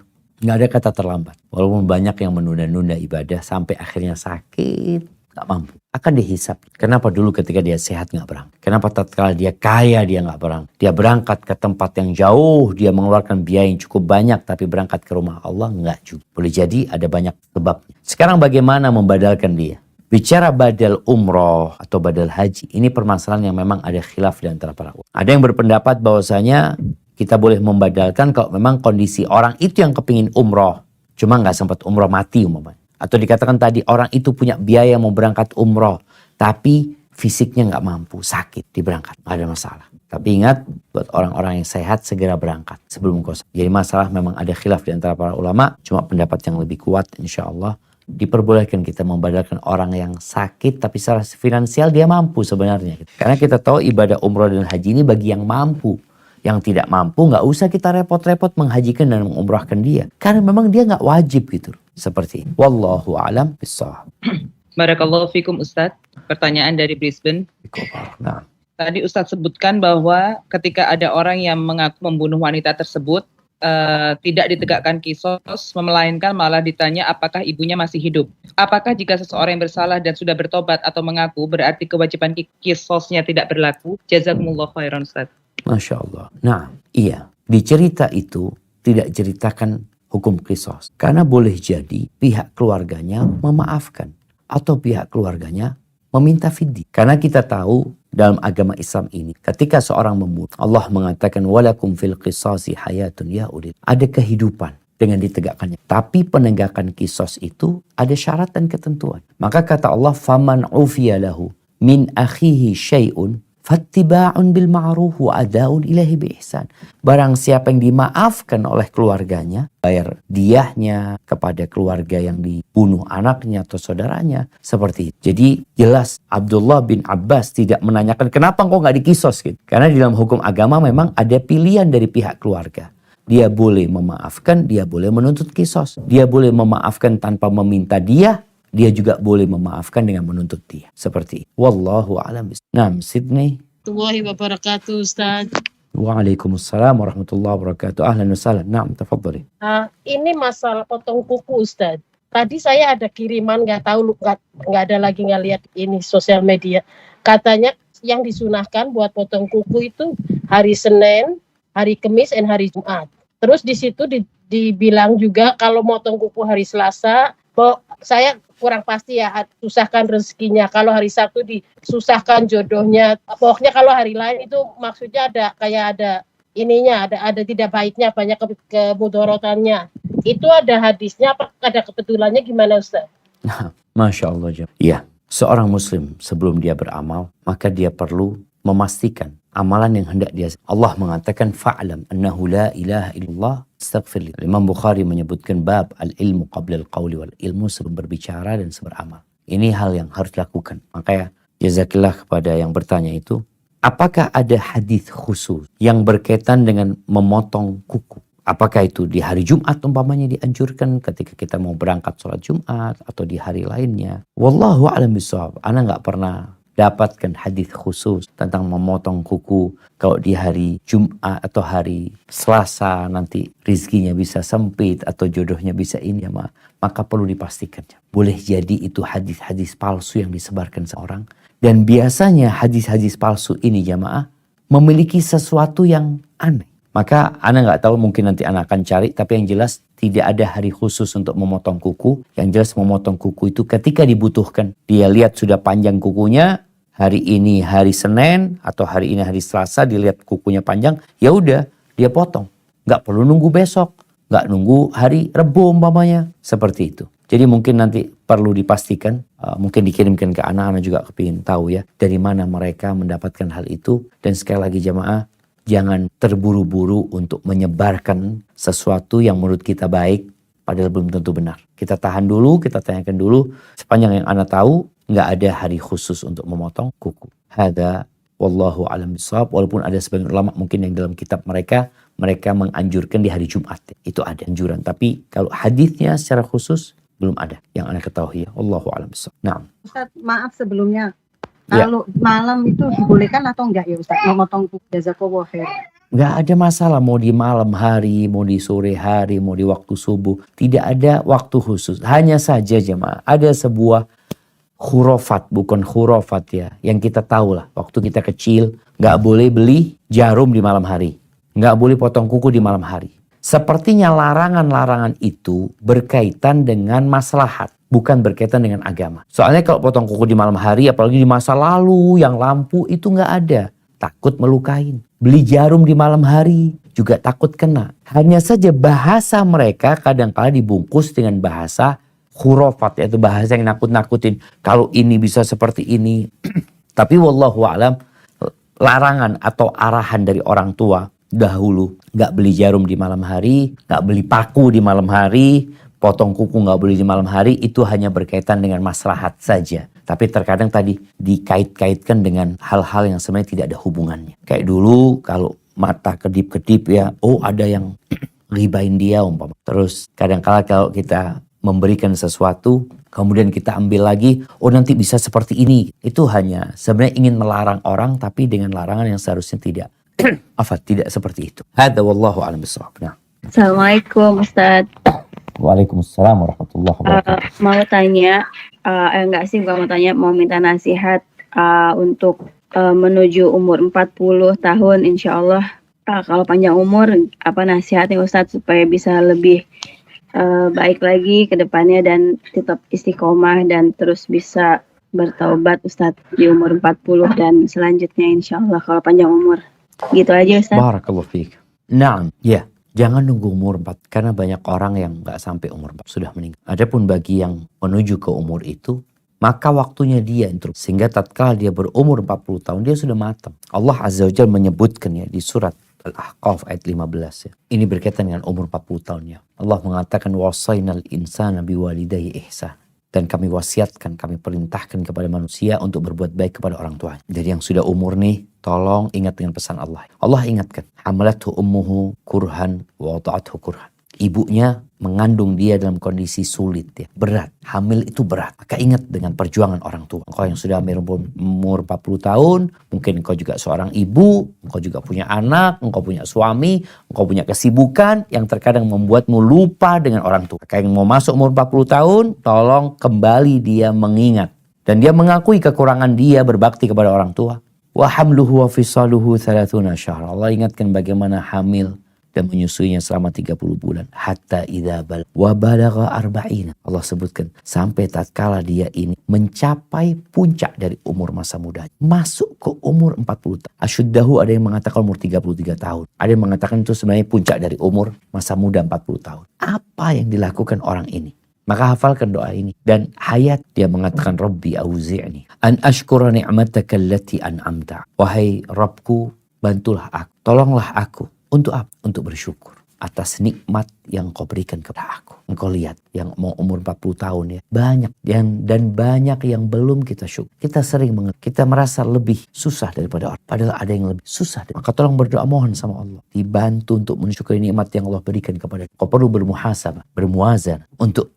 nggak ada kata terlambat. Walaupun banyak yang menunda-nunda ibadah sampai akhirnya sakit, nggak mampu. Akan dihisap. Kenapa dulu ketika dia sehat nggak berangkat? Kenapa tatkala dia kaya dia nggak berangkat? Dia berangkat ke tempat yang jauh, dia mengeluarkan biaya yang cukup banyak, tapi berangkat ke rumah Allah nggak juga. Boleh jadi ada banyak sebabnya. Sekarang bagaimana membadalkan dia? Bicara badal umroh atau badal haji, ini permasalahan yang memang ada khilaf di antara para ulama. Ada yang berpendapat bahwasanya kita boleh membadalkan kalau memang kondisi orang itu yang kepingin umroh, cuma nggak sempat umroh, mati umpamanya. Atau dikatakan tadi orang itu punya biaya mau berangkat umroh, tapi fisiknya nggak mampu, sakit, diberangkat, nggak ada masalah. Tapi ingat, buat orang-orang yang sehat segera berangkat sebelum kosong. Jadi masalah memang ada khilaf di antara para ulama, cuma pendapat yang lebih kuat insya Allah. Diperbolehkan kita membadalkan orang yang sakit tapi secara finansial dia mampu sebenarnya. Karena kita tahu ibadah umroh dan haji ini bagi yang mampu. Yang tidak mampu nggak usah kita repot-repot menghajikan dan mengumrahkan dia. Karena memang dia nggak wajib gitu. Seperti ini. Wallahu a'lam bishawab. Barakallahu fikum Ustadz. Pertanyaan dari Brisbane. Nah. Tadi Ustadz sebutkan bahwa ketika ada orang yang mengaku membunuh wanita tersebut, tidak ditegakkan kisos, melainkan malah ditanya apakah ibunya masih hidup. Apakah jika seseorang yang bersalah dan sudah bertobat atau mengaku, berarti kewajiban kisosnya tidak berlaku? Jazakumullah khairan Ustaz. Masya Allah. Nah, iya. Di cerita itu tidak ceritakan hukum kisos. Karena boleh jadi pihak keluarganya memaafkan. Atau pihak keluarganya meminta fidya. Karena kita tahu dalam agama Islam ini, ketika seorang membunuh, Allah mengatakan walakum fil qisasi hayatun ya ulil. Ada kehidupan dengan ditegakkannya. Tapi penegakan kisos itu ada syarat dan ketentuan. Maka kata Allah, faman ufiya lahu min akhihi syai'un fattiba'un bil ma'ruf wa ada'un ilahi bi ihsan. Barang siapa yang dimaafkan oleh keluarganya, bayar diyahnya kepada keluarga yang dibunuh anaknya atau saudaranya, seperti itu. Jadi jelas Abdullah bin Abbas tidak menanyakan kenapa engkau nggak dikisos gitu. Karena di dalam hukum agama memang ada pilihan dari pihak keluarga. Dia boleh memaafkan, dia boleh menuntut kisos. Dia boleh memaafkan tanpa meminta dia juga boleh memaafkan dengan menuntut dia. Seperti itu. Wallahu a'lam. Nah, Sydney. Warahmatullahi wabarakatuh, Ustaz. Waalaikumsalam warahmatullahi wabarakatuh. Ahlan wa sahlan. Naam, tafadhali. Ini masalah potong kuku, Ustaz. Tadi saya ada kiriman, nggak ada lagi ngeliat ini sosial media. Katanya yang disunahkan buat potong kuku itu hari Senin, hari Kamis, dan hari Jumat. Terus di situ dibilang juga kalau motong kuku hari Selasa, saya kurang pasti ya, susahkan rezekinya. Kalau hari Sabtu disusahkan jodohnya. Pokoknya kalau hari lain itu maksudnya ada ininya, ada tidak baiknya, banyak kemudorotannya. Itu ada hadisnya, apa ada kebetulannya, gimana Ustaz? Masya Allah. Iya, seorang muslim sebelum dia beramal, maka dia perlu memastikan amalan yang hendak dia. Allah mengatakan fa'lam annahu la ilaha illallah astaghfirli. Imam Bukhari menyebutkan bab al-ilmu qabla al-qawli wal ilmu, sebelum berbicara dan seberamal. Ini hal yang harus dilakukan. Makanya jazakillah kepada yang bertanya itu, apakah ada hadis khusus yang berkaitan dengan memotong kuku? Apakah itu di hari Jumat umpamanya dianjurkan ketika kita mau berangkat sholat Jumat, atau di hari lainnya? Wallahu a'lam bishawab. Ana nggak pernah dapatkan hadis khusus tentang memotong kuku. Kalau di hari Jumat atau hari Selasa nanti rizkinya bisa sempit atau jodohnya bisa ini, maka perlu dipastikan. Boleh jadi itu hadis-hadis palsu yang disebarkan seorang. Dan biasanya hadis-hadis palsu ini jamaah memiliki sesuatu yang aneh. Maka Ana nggak tahu, mungkin nanti Ana akan cari, tapi yang jelas tidak ada hari khusus untuk memotong kuku. Yang jelas memotong kuku itu ketika dibutuhkan. Dia lihat sudah panjang kukunya, hari ini hari Senin atau hari ini hari Selasa, dilihat kukunya panjang, ya udah dia potong. Nggak perlu nunggu besok, nggak nunggu hari Rebo umpamanya, seperti itu. Jadi mungkin nanti perlu dipastikan, mungkin dikirimkan ke Ana juga kepingin tahu ya, dari mana mereka mendapatkan hal itu. Dan sekali lagi jamaah, jangan terburu-buru untuk menyebarkan sesuatu yang menurut kita baik, padahal belum tentu benar. Kita tahan dulu, kita tanyakan dulu. Sepanjang yang Ana tahu, nggak ada hari khusus untuk memotong kuku. Hada wallahu a'lam bishawab. Walaupun ada sebagian ulama mungkin yang dalam kitab mereka menganjurkan di hari Jumat. Itu ada anjuran. Tapi kalau hadisnya secara khusus, belum ada yang Ana ketahui ya. Wallahu a'lam bishawab. Nah, Ustaz, maaf sebelumnya. Ya. Kalau malam itu dibolehkan atau enggak ya Ustaz memotong kuku? Jazakallahu khair. nggak ada masalah mau di malam hari, mau di sore hari, mau di waktu subuh. Tidak ada waktu khusus. Hanya saja jemaah, ada sebuah khurafat, bukan khurafat ya, yang kita tahu lah. Waktu kita kecil, nggak boleh beli jarum di malam hari. Nggak boleh potong kuku di malam hari. Sepertinya larangan-larangan itu berkaitan dengan maslahat, bukan berkaitan dengan agama. Soalnya kalau potong kuku di malam hari, apalagi di masa lalu yang lampu, itu nggak ada. Takut melukain. Beli jarum di malam hari juga takut kena. Hanya saja bahasa mereka kadang-kala dibungkus dengan bahasa khurafat, yaitu bahasa yang nakut-nakutin. Kalau ini bisa seperti ini. Tapi wallahu a'lam, larangan atau arahan dari orang tua dahulu, nggak beli jarum di malam hari, nggak beli paku di malam hari, potong kuku nggak boleh di malam hari, itu hanya berkaitan dengan maslahat saja. Tapi terkadang tadi dikait-kaitkan dengan hal-hal yang sebenarnya tidak ada hubungannya. Kayak dulu kalau mata kedip-kedip ya, oh ada yang ribain dia umpama. Terus kadang-kala kalau kita memberikan sesuatu, kemudian kita ambil lagi, oh nanti bisa seperti ini. Itu hanya sebenarnya ingin melarang orang, tapi dengan larangan yang seharusnya tidak. Tidak seperti itu. Hadza wallahu a'lam bishawab. Nah. Assalamualaikum Ustaz. Waalaikumsalam warahmatullahi wabarakatuh. Mau tanya, bukan mau tanya, mau minta nasihat untuk menuju umur 40 tahun insya Allah. Kalau panjang umur, apa nasihatnya Ustaz supaya bisa lebih baik lagi ke depannya dan tetap istiqomah dan terus bisa bertaubat Ustaz di umur 40 dan selanjutnya insya Allah kalau panjang umur. Gitu aja Ustaz. Barakallahu fiik. Naam, ya. Jangan nunggu umur 4, karena banyak orang yang nggak sampai umur 4 sudah meninggal. Adapun bagi yang menuju ke umur itu, maka waktunya dia sehingga tatkala dia berumur 40 tahun dia sudah matang. Allah Azza wa Jalla menyebutkan ya di surat Al-Ahqaf ayat 15 ya. Ini berkaitan dengan umur 40 tahun ya. Allah mengatakan wasainal insana biwalidayhi ihsan. Dan kami wasiatkan, kami perintahkan kepada manusia untuk berbuat baik kepada orang tuanya. Jadi yang sudah umur nih, tolong ingat dengan pesan Allah. Allah ingatkan, hamalathu ummuhu kurhan wa wada'athu kurhan. Ibunya mengandung dia dalam kondisi sulit ya, berat. Hamil itu berat. Maka ingat dengan perjuangan orang tua. Engkau yang sudah umur 40 tahun, mungkin engkau juga seorang ibu, engkau juga punya anak, engkau punya suami, engkau punya kesibukan yang terkadang membuatmu lupa dengan orang tua. Maka yang mau masuk umur 40 tahun, tolong kembali dia mengingat. Dan dia mengakui kekurangan dia berbakti kepada orang tua. Wa hamluhu wa fisaluhu 30 syahra. Allah ingatkan bagaimana hamil dan menyusuinya selama 30 bulan. Hatta idza bal wa balagha 40. Allah sebutkan sampai tatkala dia ini mencapai puncak dari umur masa muda. Masuk ke umur 40 tahun. Asyuddahu ada yang mengatakan umur 33 tahun. Ada yang mengatakan itu sebenarnya puncak dari umur masa muda 40 tahun. Apa yang dilakukan orang ini? Maka hafalkan doa ini. Dan hayat dia mengatakan Rabbi auzi'ni an ashkura ni'mataka allati an'amta. Wahai Rabbku, bantulah aku, tolonglah aku. Untuk apa? Untuk bersyukur atas nikmat yang kau berikan kepada aku. Engkau lihat yang mau umur 40 tahun ya. Banyak dan banyak yang belum kita syukur. Kita sering kita merasa lebih susah daripada orang. Padahal ada yang lebih susah. Maka tolong berdoa mohon sama Allah. Dibantu untuk mensyukuri nikmat yang Allah berikan kepada kau. Kau perlu bermuhasabah, bermuazan untuk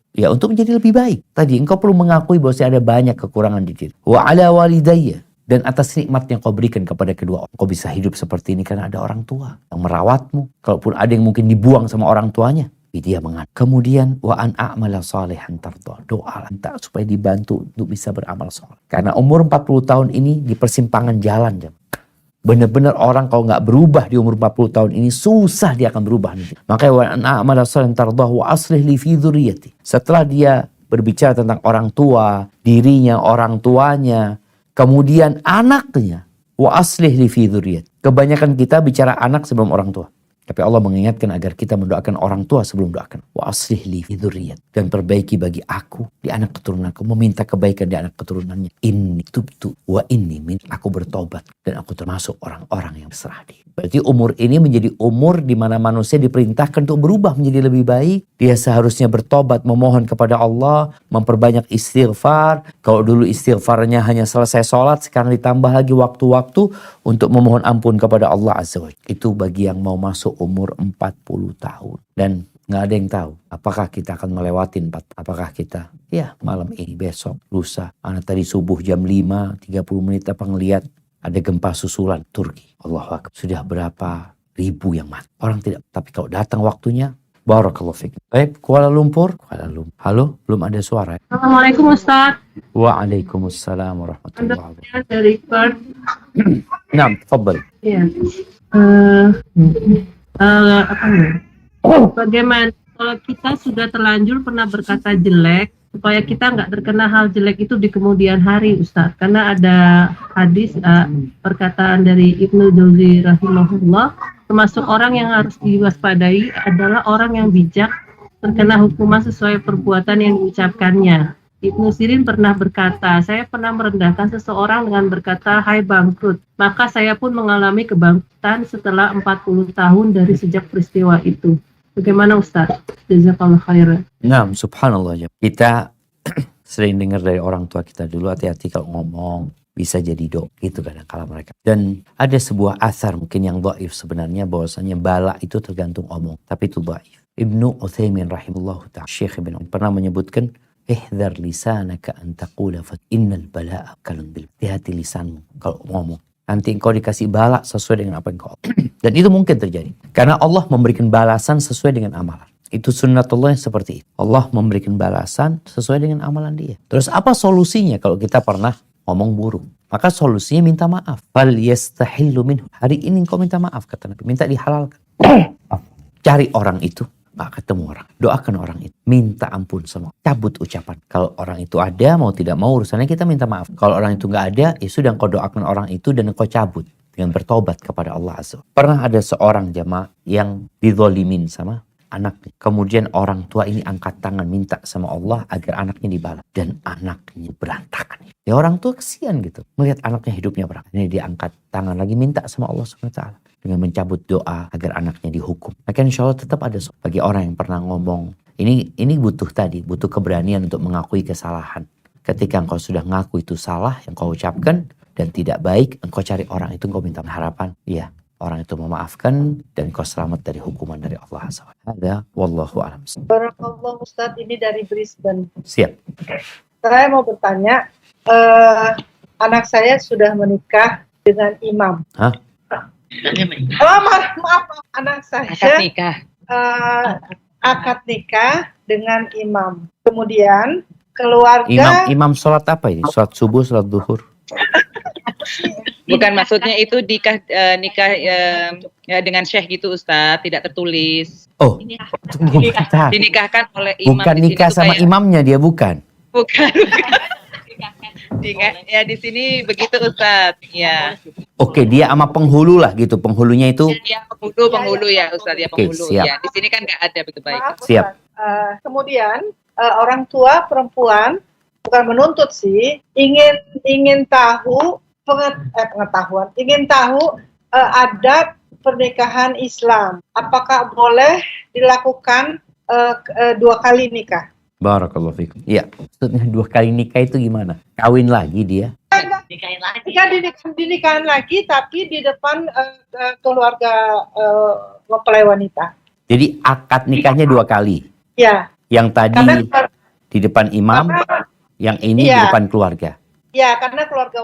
menjadi lebih baik. Tadi engkau perlu mengakui bahwa ada banyak kekurangan di diri. Wa ala walidayya. Dan atas nikmat yang kau berikan kepada kedua orang. Kau bisa hidup seperti ini karena ada orang tua yang merawatmu. Kalaupun ada yang mungkin dibuang sama orang tuanya, dia mengatakan. Kemudian, wa an a'mala salihan tardah. Doa minta supaya dibantu untuk bisa beramal saleh. Karena umur 40 tahun ini di persimpangan jalan. Benar-benar orang kalau nggak berubah di umur 40 tahun ini, susah dia akan berubah. Makanya, wa an a'mala salihan tardah wa aslih li fi dzurriyyati. Setelah dia berbicara tentang orang tua, dirinya, orang tuanya, kemudian anaknya, wa aslih li fi dzurriyyati. Kebanyakan kita bicara anak sebelum orang tua. Tapi Allah mengingatkan agar kita mendoakan orang tua sebelum doakan. Wa aslih li fi dzurriyyati. Dan perbaiki bagi aku di anak keturunanku. Meminta kebaikan di anak keturunannya. Inni tubtu wa inni min. Aku bertobat dan aku termasuk orang-orang yang berserah diri. Berarti umur ini menjadi umur di mana manusia diperintahkan untuk berubah menjadi lebih baik. Dia seharusnya bertobat, memohon kepada Allah, memperbanyak istighfar. Kalau dulu istighfarnya hanya selesai sholat, sekarang ditambah lagi waktu-waktu untuk memohon ampun kepada Allah Azza wa Jalla. Itu bagi yang mau masuk umur 40 tahun. Dan nggak ada yang tahu apakah kita akan melewati 4. Apakah kita, malam ini, besok, lusa. Anak tadi subuh jam 5, 30 menit apa ngeliat ada gempa susulan Turki. Allahu Akbar. Sudah berapa ribu yang mati. Orang tidak. Tapi kalau datang waktunya, barakallahu fiik. Baik, Kuala Lumpur. Halo, belum ada suara. Assalamualaikum Ustaz. Waalaikumsalam warahmatullahi wabarakatuh. Dari Perth. Nah, tafadhal. Iya. Bagaimana kalau kita sudah terlanjur pernah berkata jelek, supaya kita nggak terkena hal jelek itu di kemudian hari, Ustaz. Karena ada hadis perkataan dari Ibnu Jauzi rahimahullah, termasuk orang yang harus diwaspadai adalah orang yang bijak terkena hukuman sesuai perbuatan yang diucapkannya. Ibnu Sirin pernah berkata, saya pernah merendahkan seseorang dengan berkata, hai bangkrut. Maka saya pun mengalami kebangkrutan setelah 40 tahun dari sejak peristiwa itu. Bagaimana Ustaz? Jazakallah khairan. Nah, subhanallah. Kita sering dengar dari orang tua kita dulu, hati-hati kalau ngomong, bisa jadi gitu kadang-kala mereka. Dan ada sebuah asar mungkin yang dhaif sebenarnya, bahwasanya bala itu tergantung omong, tapi itu dhaif. Ibnu Utsaimin rahimahullah ta'ala, Syekh Ibnu pernah menyebutkan, ihdhar lisanaka an taqula fa innal bala'a kalun bil. Hati-hati lisanmu kalau ngomong. Nanti engkau dikasih bala sesuai dengan apa yang kau. Dan itu mungkin terjadi. Karena Allah memberikan balasan sesuai dengan amalan. Itu sunnatullah yang seperti itu. Allah memberikan balasan sesuai dengan amalan dia. Terus apa solusinya kalau kita pernah ngomong buruk? Maka solusinya minta maaf. Fal yastahillu minhu. Hari ini engkau minta maaf, kata Nabi. Minta dihalalkan. Cari orang itu. Gak ketemu orang. Doakan orang itu. Minta ampun sama. Cabut ucapan. Kalau orang itu ada, mau tidak mau urusannya kita minta maaf. Kalau orang itu gak ada, ya sudah engkau doakan orang itu dan engkau cabut. Dengan bertobat kepada Allah Azza. Pernah ada seorang jamaah yang dizolimin sama anaknya. Kemudian orang tua ini angkat tangan minta sama Allah agar anaknya dibalas. Dan anaknya berantakan. Ya orang tua kesian gitu. Melihat anaknya hidupnya berantakan. Ini dia angkat tangan lagi minta sama Allah SWT. Dengan mencabut doa agar anaknya dihukum. Maka insya Allah tetap ada bagi orang yang pernah ngomong. Ini butuh keberanian untuk mengakui kesalahan. Ketika engkau sudah ngaku itu salah yang kau ucapkan dan tidak baik, engkau cari orang itu, engkau minta harapan. Iya, orang itu memaafkan dan engkau selamat dari hukuman dari Allah SWT. Ada, wallahu a'lam. Barakallah Ustaz, ini dari Brisbane. Siap. Saya mau bertanya, anak saya sudah menikah dengan imam. Hah? Maaf, anak saya akad nikah dengan imam. Kemudian keluarga Imam sholat apa ini? Sholat subuh, sholat duhur? Bukan maksudnya itu nikah ya dengan syekh gitu Ustadz, tidak tertulis. Oh, tunggu bentar. Dinikahkan oleh imam. Bukan di sini nikah tuh sama kayak- imamnya dia, bukan. Bukan. Ya di sini begitu Ustadz. Ya. Oke, dia sama penghulu lah gitu. Penghulunya itu Ya penghulu ya Ustadz, ya Oke, penghulu. siap. Ya di sini kan nggak ada begitu baik. Maaf, Siap. Ustaz. Kemudian orang tua perempuan bukan menuntut sih, ingin tahu pengetahuan, ingin tahu adab pernikahan Islam. Apakah boleh dilakukan 2 kali nikah? Barakallahu fikum. Iya, maksudnya 2 kali nikah itu gimana? Kawin lagi dia? Dinikahin lagi, tapi di depan keluarga mempelai wanita. Jadi akad nikahnya 2 kali. Ya, Yang tadi karena di depan imam, yang ini di Iya. depan keluarga. ya karena keluarga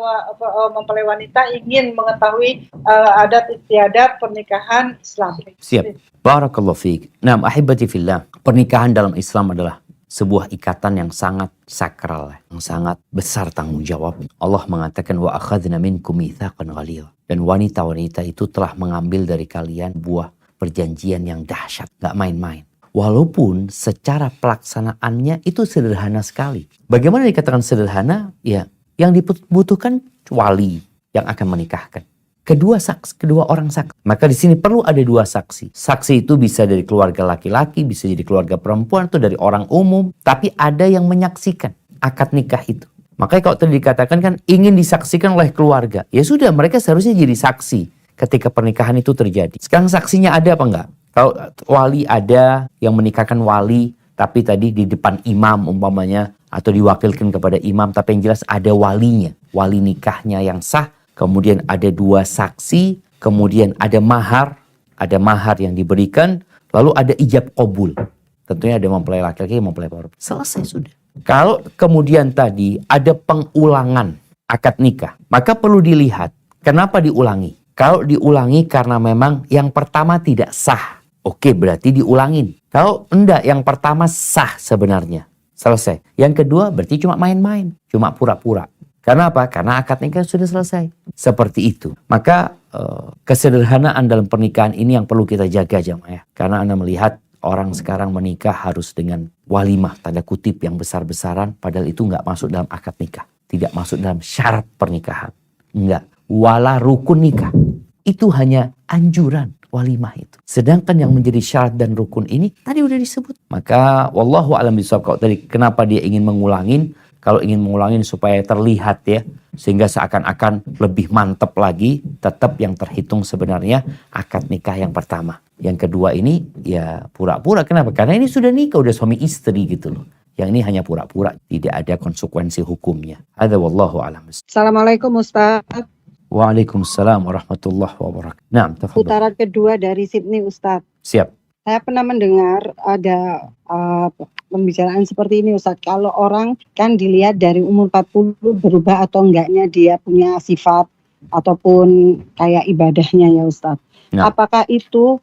mempelai wanita ingin mengetahui adat istiadat pernikahan Islam. Siap. Barakallahu fiik. Nah, ahibati fillah, pernikahan dalam Islam adalah sebuah ikatan yang sangat sakral, yang sangat besar tanggung jawab. Allah mengatakan wa akhadna minkum mitsaqan ghalidha. Dan wanita-wanita itu telah mengambil dari kalian buah perjanjian yang dahsyat, gak main-main. Walaupun secara pelaksanaannya itu sederhana sekali. Bagaimana dikatakan sederhana? Ya, yang dibutuhkan wali yang akan menikahkan. Kedua orang saksi. Maka di sini perlu ada 2 saksi. Saksi itu bisa dari keluarga laki-laki, bisa jadi keluarga perempuan, atau dari orang umum. Tapi ada yang menyaksikan akad nikah itu. Makanya kalau tadi dikatakan kan ingin disaksikan oleh keluarga. Ya sudah, mereka seharusnya jadi saksi ketika pernikahan itu terjadi. Sekarang saksinya ada apa enggak? Kalau wali ada yang menikahkan wali, tapi tadi di depan imam umpamanya, atau diwakilkan kepada imam, tapi yang jelas ada walinya. Wali nikahnya yang sah. Kemudian ada 2 saksi, kemudian ada mahar yang diberikan, lalu ada ijab qabul. Tentunya ada mempelai laki-laki, mempelai perempuan. Selesai sudah. Kalau kemudian tadi ada pengulangan akad nikah, maka perlu dilihat kenapa diulangi. Kalau diulangi karena memang yang pertama tidak sah, oke berarti diulangin. Kalau enggak, yang pertama sah sebenarnya. Selesai. Yang kedua berarti cuma main-main, cuma pura-pura. Karena apa? Karena akad nikah sudah selesai. Seperti itu. Maka kesederhanaan dalam pernikahan ini yang perlu kita jaga jamaah. Karena Anda melihat orang sekarang menikah harus dengan walimah, tanda kutip yang besar-besaran. Padahal itu nggak masuk dalam akad nikah. Tidak masuk dalam syarat pernikahan. Enggak. Wala rukun nikah. Itu hanya anjuran walimah itu. Sedangkan yang menjadi syarat dan rukun ini tadi udah disebut. Maka wallahu a'lam bishawab. Kalau tadi kenapa dia ingin mengulangin? Kalau ingin mengulangin supaya terlihat ya, sehingga seakan-akan lebih mantap lagi, tetap yang terhitung sebenarnya akad nikah yang pertama. Yang kedua ini ya pura-pura. Kenapa? Karena ini sudah nikah, udah suami istri gitu loh. Yang ini hanya pura-pura, tidak ada konsekuensi hukumnya. Hadza wallahu a'lam. Assalamualaikum Ustaz. Waalaikumsalam warahmatullahi wabarakatuh. Nah, tafadhol. Putaran kedua dari Sydney Ustaz. Siap. Saya pernah mendengar ada pembicaraan seperti ini Ustaz. Kalau orang kan dilihat dari umur 40 berubah atau enggaknya dia punya sifat ataupun kayak ibadahnya ya Ustaz. Nah. Apakah itu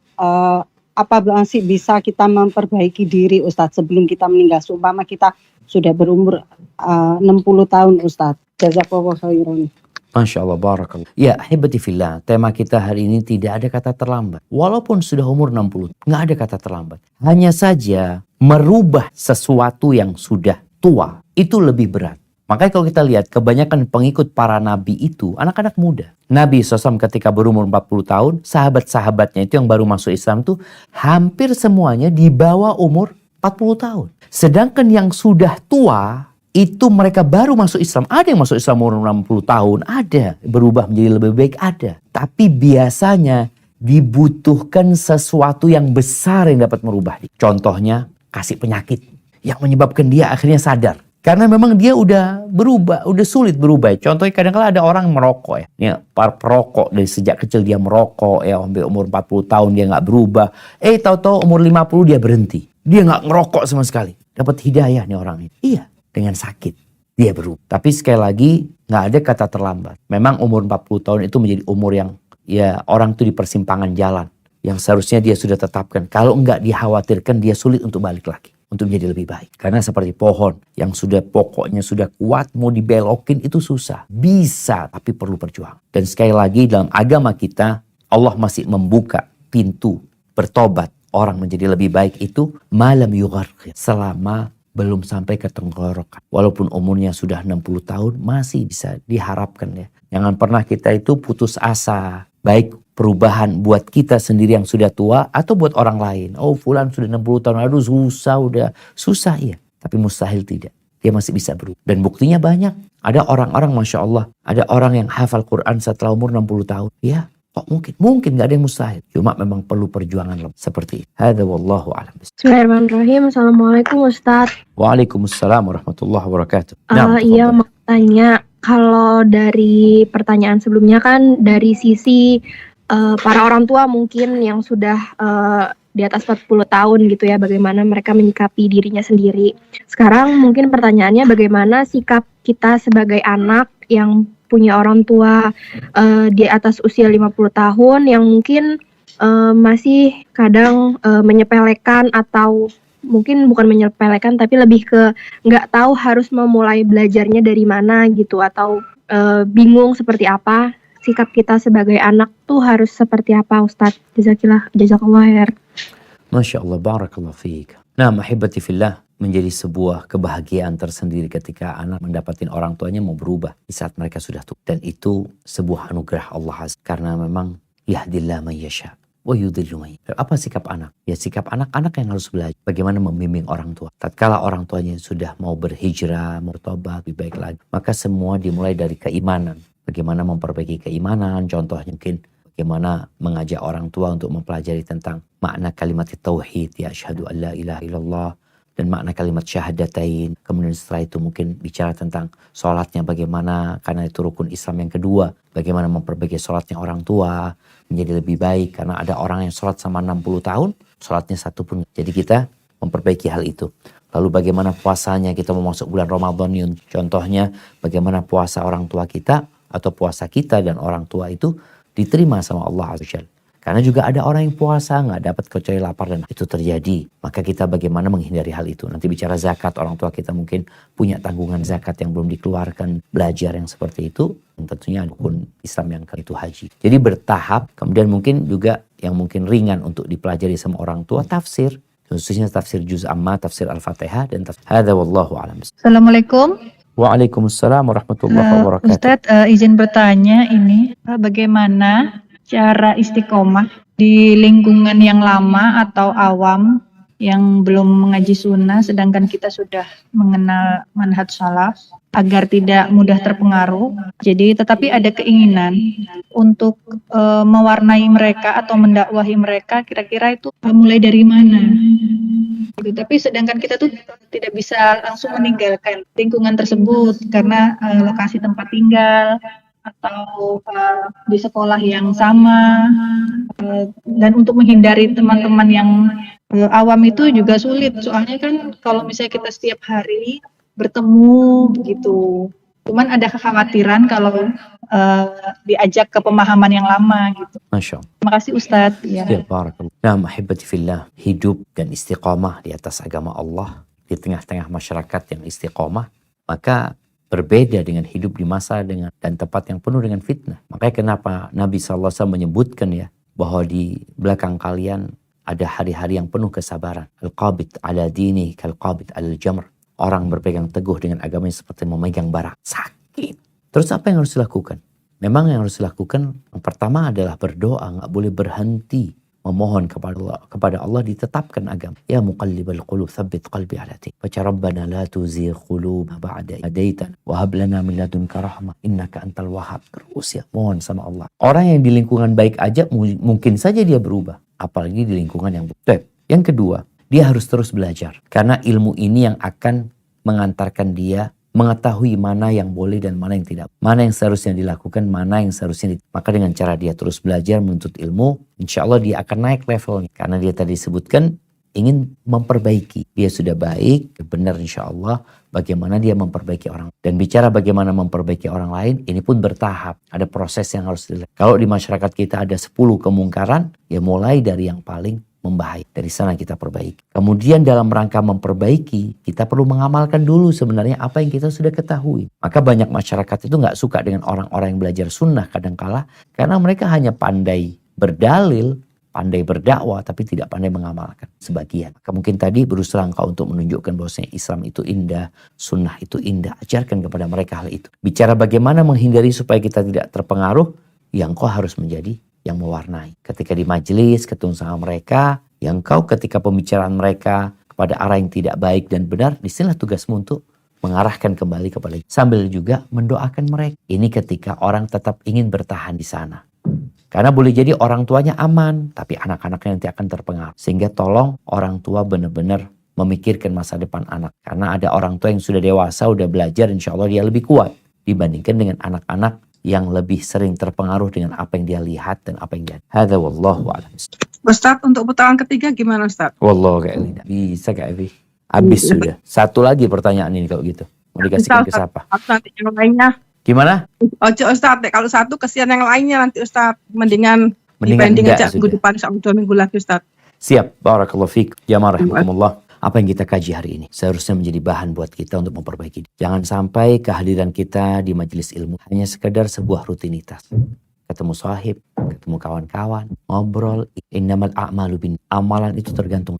apa masih bisa kita memperbaiki diri Ustaz sebelum kita meninggal? Seumpama kita sudah berumur 60 tahun Ustaz. Jazakallahu khairan. Masya Allah, barakallah. Ya, hibati fillah. Tema kita hari ini tidak ada kata terlambat. Walaupun sudah umur 60, nggak ada kata terlambat. Hanya saja merubah sesuatu yang sudah tua, itu lebih berat. Makanya kalau kita lihat, kebanyakan pengikut para nabi itu anak-anak muda. Nabi SAW ketika berumur 40 tahun, sahabat-sahabatnya itu yang baru masuk Islam tuh hampir semuanya di bawah umur 40 tahun. Sedangkan yang sudah tua, itu mereka baru masuk Islam. Ada yang masuk Islam umur 60 tahun, ada. Berubah menjadi lebih baik, ada. Tapi biasanya dibutuhkan sesuatu yang besar yang dapat merubah. Contohnya, kasih penyakit. Yang menyebabkan dia akhirnya sadar. Karena memang dia udah berubah, udah sulit berubah. Contohnya kadang-kadang ada orang merokok ya. Ya, para perokok dari sejak kecil dia merokok ya, sampai umur 40 tahun dia nggak berubah. Tahu-tahu umur 50 dia berhenti. Dia nggak ngerokok sama sekali. Dapat hidayah nih orang ini. Iya. Dengan sakit dia berubah. Tapi sekali lagi nggak ada kata terlambat. Memang umur 40 tahun itu menjadi umur yang ya orang itu di persimpangan jalan. Yang seharusnya dia sudah tetapkan. Kalau nggak dikhawatirkan dia sulit untuk balik lagi. untuk menjadi lebih baik. Karena seperti pohon yang sudah pokoknya sudah kuat, mau dibelokin itu susah. Bisa, tapi perlu perjuangan. Dan sekali lagi dalam agama kita, Allah masih membuka pintu bertobat orang menjadi lebih baik itu malam yugharqir, selama belum sampai ke tenggorokan. Walaupun umurnya sudah 60 tahun masih bisa diharapkan ya. Jangan pernah kita itu putus asa. Baik perubahan buat kita sendiri yang sudah tua atau buat orang lain. Oh fulan sudah 60 tahun, aduh susah ya. Tapi mustahil tidak. Dia masih bisa berubah. Dan buktinya banyak. Ada orang-orang Masya Allah. Ada orang yang hafal Quran setelah umur 60 tahun. Ya. Kok mungkin gak ada yang mustahil. Cuma memang perlu perjuangan lebih. Seperti itu. Hada wallahu a'lam. Bismillahirrahmanirrahim. Assalamualaikum Ustaz. Waalaikumsalam warahmatullahi wabarakatuh. Iya, mau tanya, kalau dari pertanyaan sebelumnya kan dari sisi para orang tua mungkin yang sudah di atas 40 tahun gitu ya, bagaimana mereka menyikapi dirinya sendiri. Sekarang mungkin pertanyaannya bagaimana sikap kita sebagai anak yang punya orang tua di atas usia 50 tahun yang mungkin masih kadang menyepelekan atau mungkin bukan menyepelekan tapi lebih ke nggak tahu harus memulai belajarnya dari mana gitu, atau bingung seperti apa sikap kita sebagai anak tuh harus seperti apa Ustadz. Jazakallah khair. Masya Allah, barakallah fiik. Nah, mahibati fillah, menjadi sebuah kebahagiaan tersendiri ketika anak mendapatkan orang tuanya mau berubah di saat mereka sudah tua. Dan itu sebuah anugerah Allah Azza. Karena memang yahdillah man yasha wa yudhillu man yasha. Apa sikap anak? Ya sikap anak-anak yang harus belajar bagaimana membimbing orang tua. Tatkala orang tuanya sudah mau berhijrah, mau bertobat, lebih baik lagi. Maka semua dimulai dari keimanan. Bagaimana memperbaiki keimanan, contohnya mungkin bagaimana mengajak orang tua untuk mempelajari tentang makna kalimat tauhid, ya asyhadu an la ilaha illallah, dan makna kalimat syahadatain. Kemudian setelah itu mungkin bicara tentang sholatnya bagaimana, karena itu rukun Islam yang kedua. Bagaimana memperbaiki sholatnya orang tua menjadi lebih baik, karena ada orang yang sholat sama 60 tahun, sholatnya satu pun. Jadi kita memperbaiki hal itu. Lalu bagaimana puasanya, kita mau masuk bulan Ramadan, contohnya bagaimana puasa orang tua kita atau puasa kita dan orang tua itu diterima sama Allah Azza wa Jalla. Karena juga ada orang yang puasa nggak dapat kecuali lapar dan itu terjadi. Maka kita bagaimana menghindari hal itu. Nanti bicara zakat, orang tua kita mungkin punya tanggungan zakat yang belum dikeluarkan. Belajar yang seperti itu. Dan tentunya rukun Islam yang itu haji. Jadi bertahap. Kemudian mungkin juga yang mungkin ringan untuk dipelajari sama orang tua, tafsir. Khususnya tafsir Juz Amma, tafsir Al-Fatihah dan tafsir. Hadza wallahu a'lam. Assalamualaikum. Waalaikumsalam warahmatullahi wabarakatuh. Ustadz, izin bertanya ini, bagaimana cara istiqomah di lingkungan yang lama atau awam yang belum mengaji sunnah sedangkan kita sudah mengenal manhaj salaf agar tidak mudah terpengaruh. Jadi tetapi ada keinginan untuk mewarnai mereka atau mendakwahi mereka, kira-kira itu mulai dari mana? Gitu. Tapi sedangkan kita tuh tidak bisa langsung meninggalkan lingkungan tersebut karena lokasi tempat tinggal atau di sekolah yang sama, dan untuk menghindari teman-teman yang awam itu juga sulit, soalnya kan kalau misalnya kita setiap hari bertemu gitu, cuman ada kekhawatiran kalau diajak ke pemahaman yang lama gitu. Masya Allah. Terima kasih Ustadz. Ya. Barakallah. Nah, mahibati fillah, hidup dan istiqamah di atas agama Allah di tengah-tengah masyarakat yang istiqamah, maka berbeda dengan hidup di masa dengan dan tempat yang penuh dengan fitnah. Makanya kenapa Nabi SAW menyebutkan ya bahwa di belakang kalian ada hari-hari yang penuh kesabaran. Al-qabid ala dini kal-qabid ala jamr. Orang berpegang teguh dengan agamanya seperti memegang bara. Sakit. Terus apa yang harus dilakukan? Memang yang harus dilakukan yang pertama adalah berdoa, nggak boleh berhenti memohon kepada Allah ditetapkan agama. Ya muqallibal qulub tsabbit qalbi ala dinik. Baca Rabbana la tuzigh qulubana ba'da idh hadaitana wa hab lana min ladunka rahmah innaka antal wahhab. Terus ya mohon sama Allah. Orang yang di lingkungan baik aja mungkin saja dia berubah, apalagi di lingkungan yang buruk. Yang kedua, dia harus terus belajar karena ilmu ini yang akan mengantarkan dia mengetahui mana yang boleh dan mana yang tidak. Mana yang seharusnya dilakukan, mana yang seharusnya maka dengan cara dia terus belajar menuntut ilmu, insya Allah dia akan naik levelnya. Karena dia tadi sebutkan ingin memperbaiki. Dia sudah baik, benar insya Allah bagaimana dia memperbaiki orang. Dan bicara bagaimana memperbaiki orang lain, ini pun bertahap. Ada proses yang harus dilakukan. Kalau di masyarakat kita ada 10 kemungkaran, ya mulai dari yang paling membahayai. Dari sana kita perbaiki. Kemudian dalam rangka memperbaiki, kita perlu mengamalkan dulu sebenarnya apa yang kita sudah ketahui. Maka banyak masyarakat itu nggak suka dengan orang-orang yang belajar sunnah kadangkala, karena mereka hanya pandai berdalil, pandai berdakwah, tapi tidak pandai mengamalkan sebagian. Maka mungkin tadi berusaha engkau untuk menunjukkan bahwasanya Islam itu indah, sunnah itu indah. Ajarkan kepada mereka hal itu. Bicara bagaimana menghindari supaya kita tidak terpengaruh, yang kau harus menjadi yang mewarnai. Ketika di majelis, ketemu sama mereka, yang kau ketika pembicaraan mereka kepada arah yang tidak baik dan benar, disinilah tugasmu untuk mengarahkan kembali kepada sambil juga mendoakan mereka. Ini ketika orang tetap ingin bertahan di sana. Karena boleh jadi orang tuanya aman, tapi anak-anaknya nanti akan terpengaruh. Sehingga tolong orang tua benar-benar memikirkan masa depan anak. Karena ada orang tua yang sudah dewasa, udah belajar, insya Allah dia lebih kuat dibandingkan dengan anak-anak yang lebih sering terpengaruh dengan apa yang dia lihat dan apa yang dia. Hadza wallahu a'lam. Ustadz, untuk putaran ketiga gimana Ustadz? Wallahu ka'ala. Bisa Kak Evi? Habis sudah. Satu lagi pertanyaan ini kalau gitu. Mau dikasihkan ke siapa? Nanti yang lainnya. Gimana? Ojo Ustadz, kalau satu kesian yang lainnya nanti Ustadz. Mendingan dibanding aja minggu depan, 2 minggu lagi Ustadz. Siap. Barakallahu fiik. Jamaah rahimakumullah. Apa yang kita kaji hari ini seharusnya menjadi bahan buat kita untuk memperbaiki. Jangan sampai kehadiran kita di majelis ilmu hanya sekedar sebuah rutinitas. Ketemu sahib, ketemu kawan-kawan, ngobrol. Innamal a'malu bin. Amalan itu tergantung.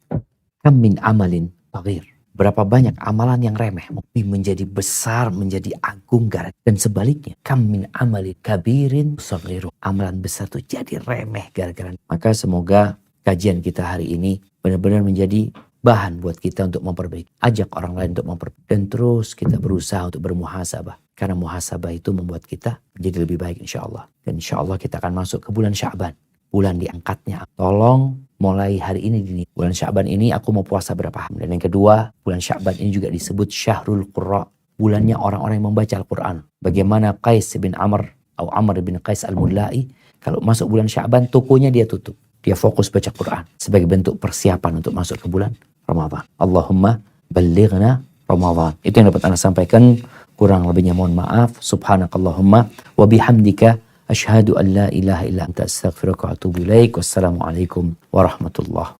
Kam min amalin saghir. Berapa banyak amalan yang remeh menjadi besar, menjadi agung gara. Dan sebaliknya, kam min amalin kabirin saghiru. Amalan besar itu jadi remeh gara-gara. Maka semoga kajian kita hari ini benar-benar menjadi bahan buat kita untuk memperbaiki. Ajak orang lain untuk memperbaiki. Dan terus kita berusaha untuk bermuhasabah. Karena muhasabah itu membuat kita menjadi lebih baik insya Allah. Dan insya Allah kita akan masuk ke bulan Sya'ban. Bulan diangkatnya. Tolong mulai hari ini dini. Bulan Sya'ban ini aku mau puasa berapa hari. Dan yang kedua, bulan Sya'ban ini juga disebut Syahrul Qurra. Bulannya orang-orang yang membaca Al-Quran. Bagaimana Qais bin Amr atau Amr bin Qais al-Mullai. Kalau masuk bulan Sya'ban, tokonya dia tutup. Dia fokus baca Quran. Sebagai bentuk persiapan untuk masuk ke bulan Ramadan. Allahumma ballighna Ramadan. Itu yang dapat Anda sampaikan. Kurang lebihnya mohon maaf. Subhanakallahumma wa bihamdika asyhadu an la ilaha illa anta astaghfiruka wa atubu ilaik. Wassalamualaikum warahmatullahi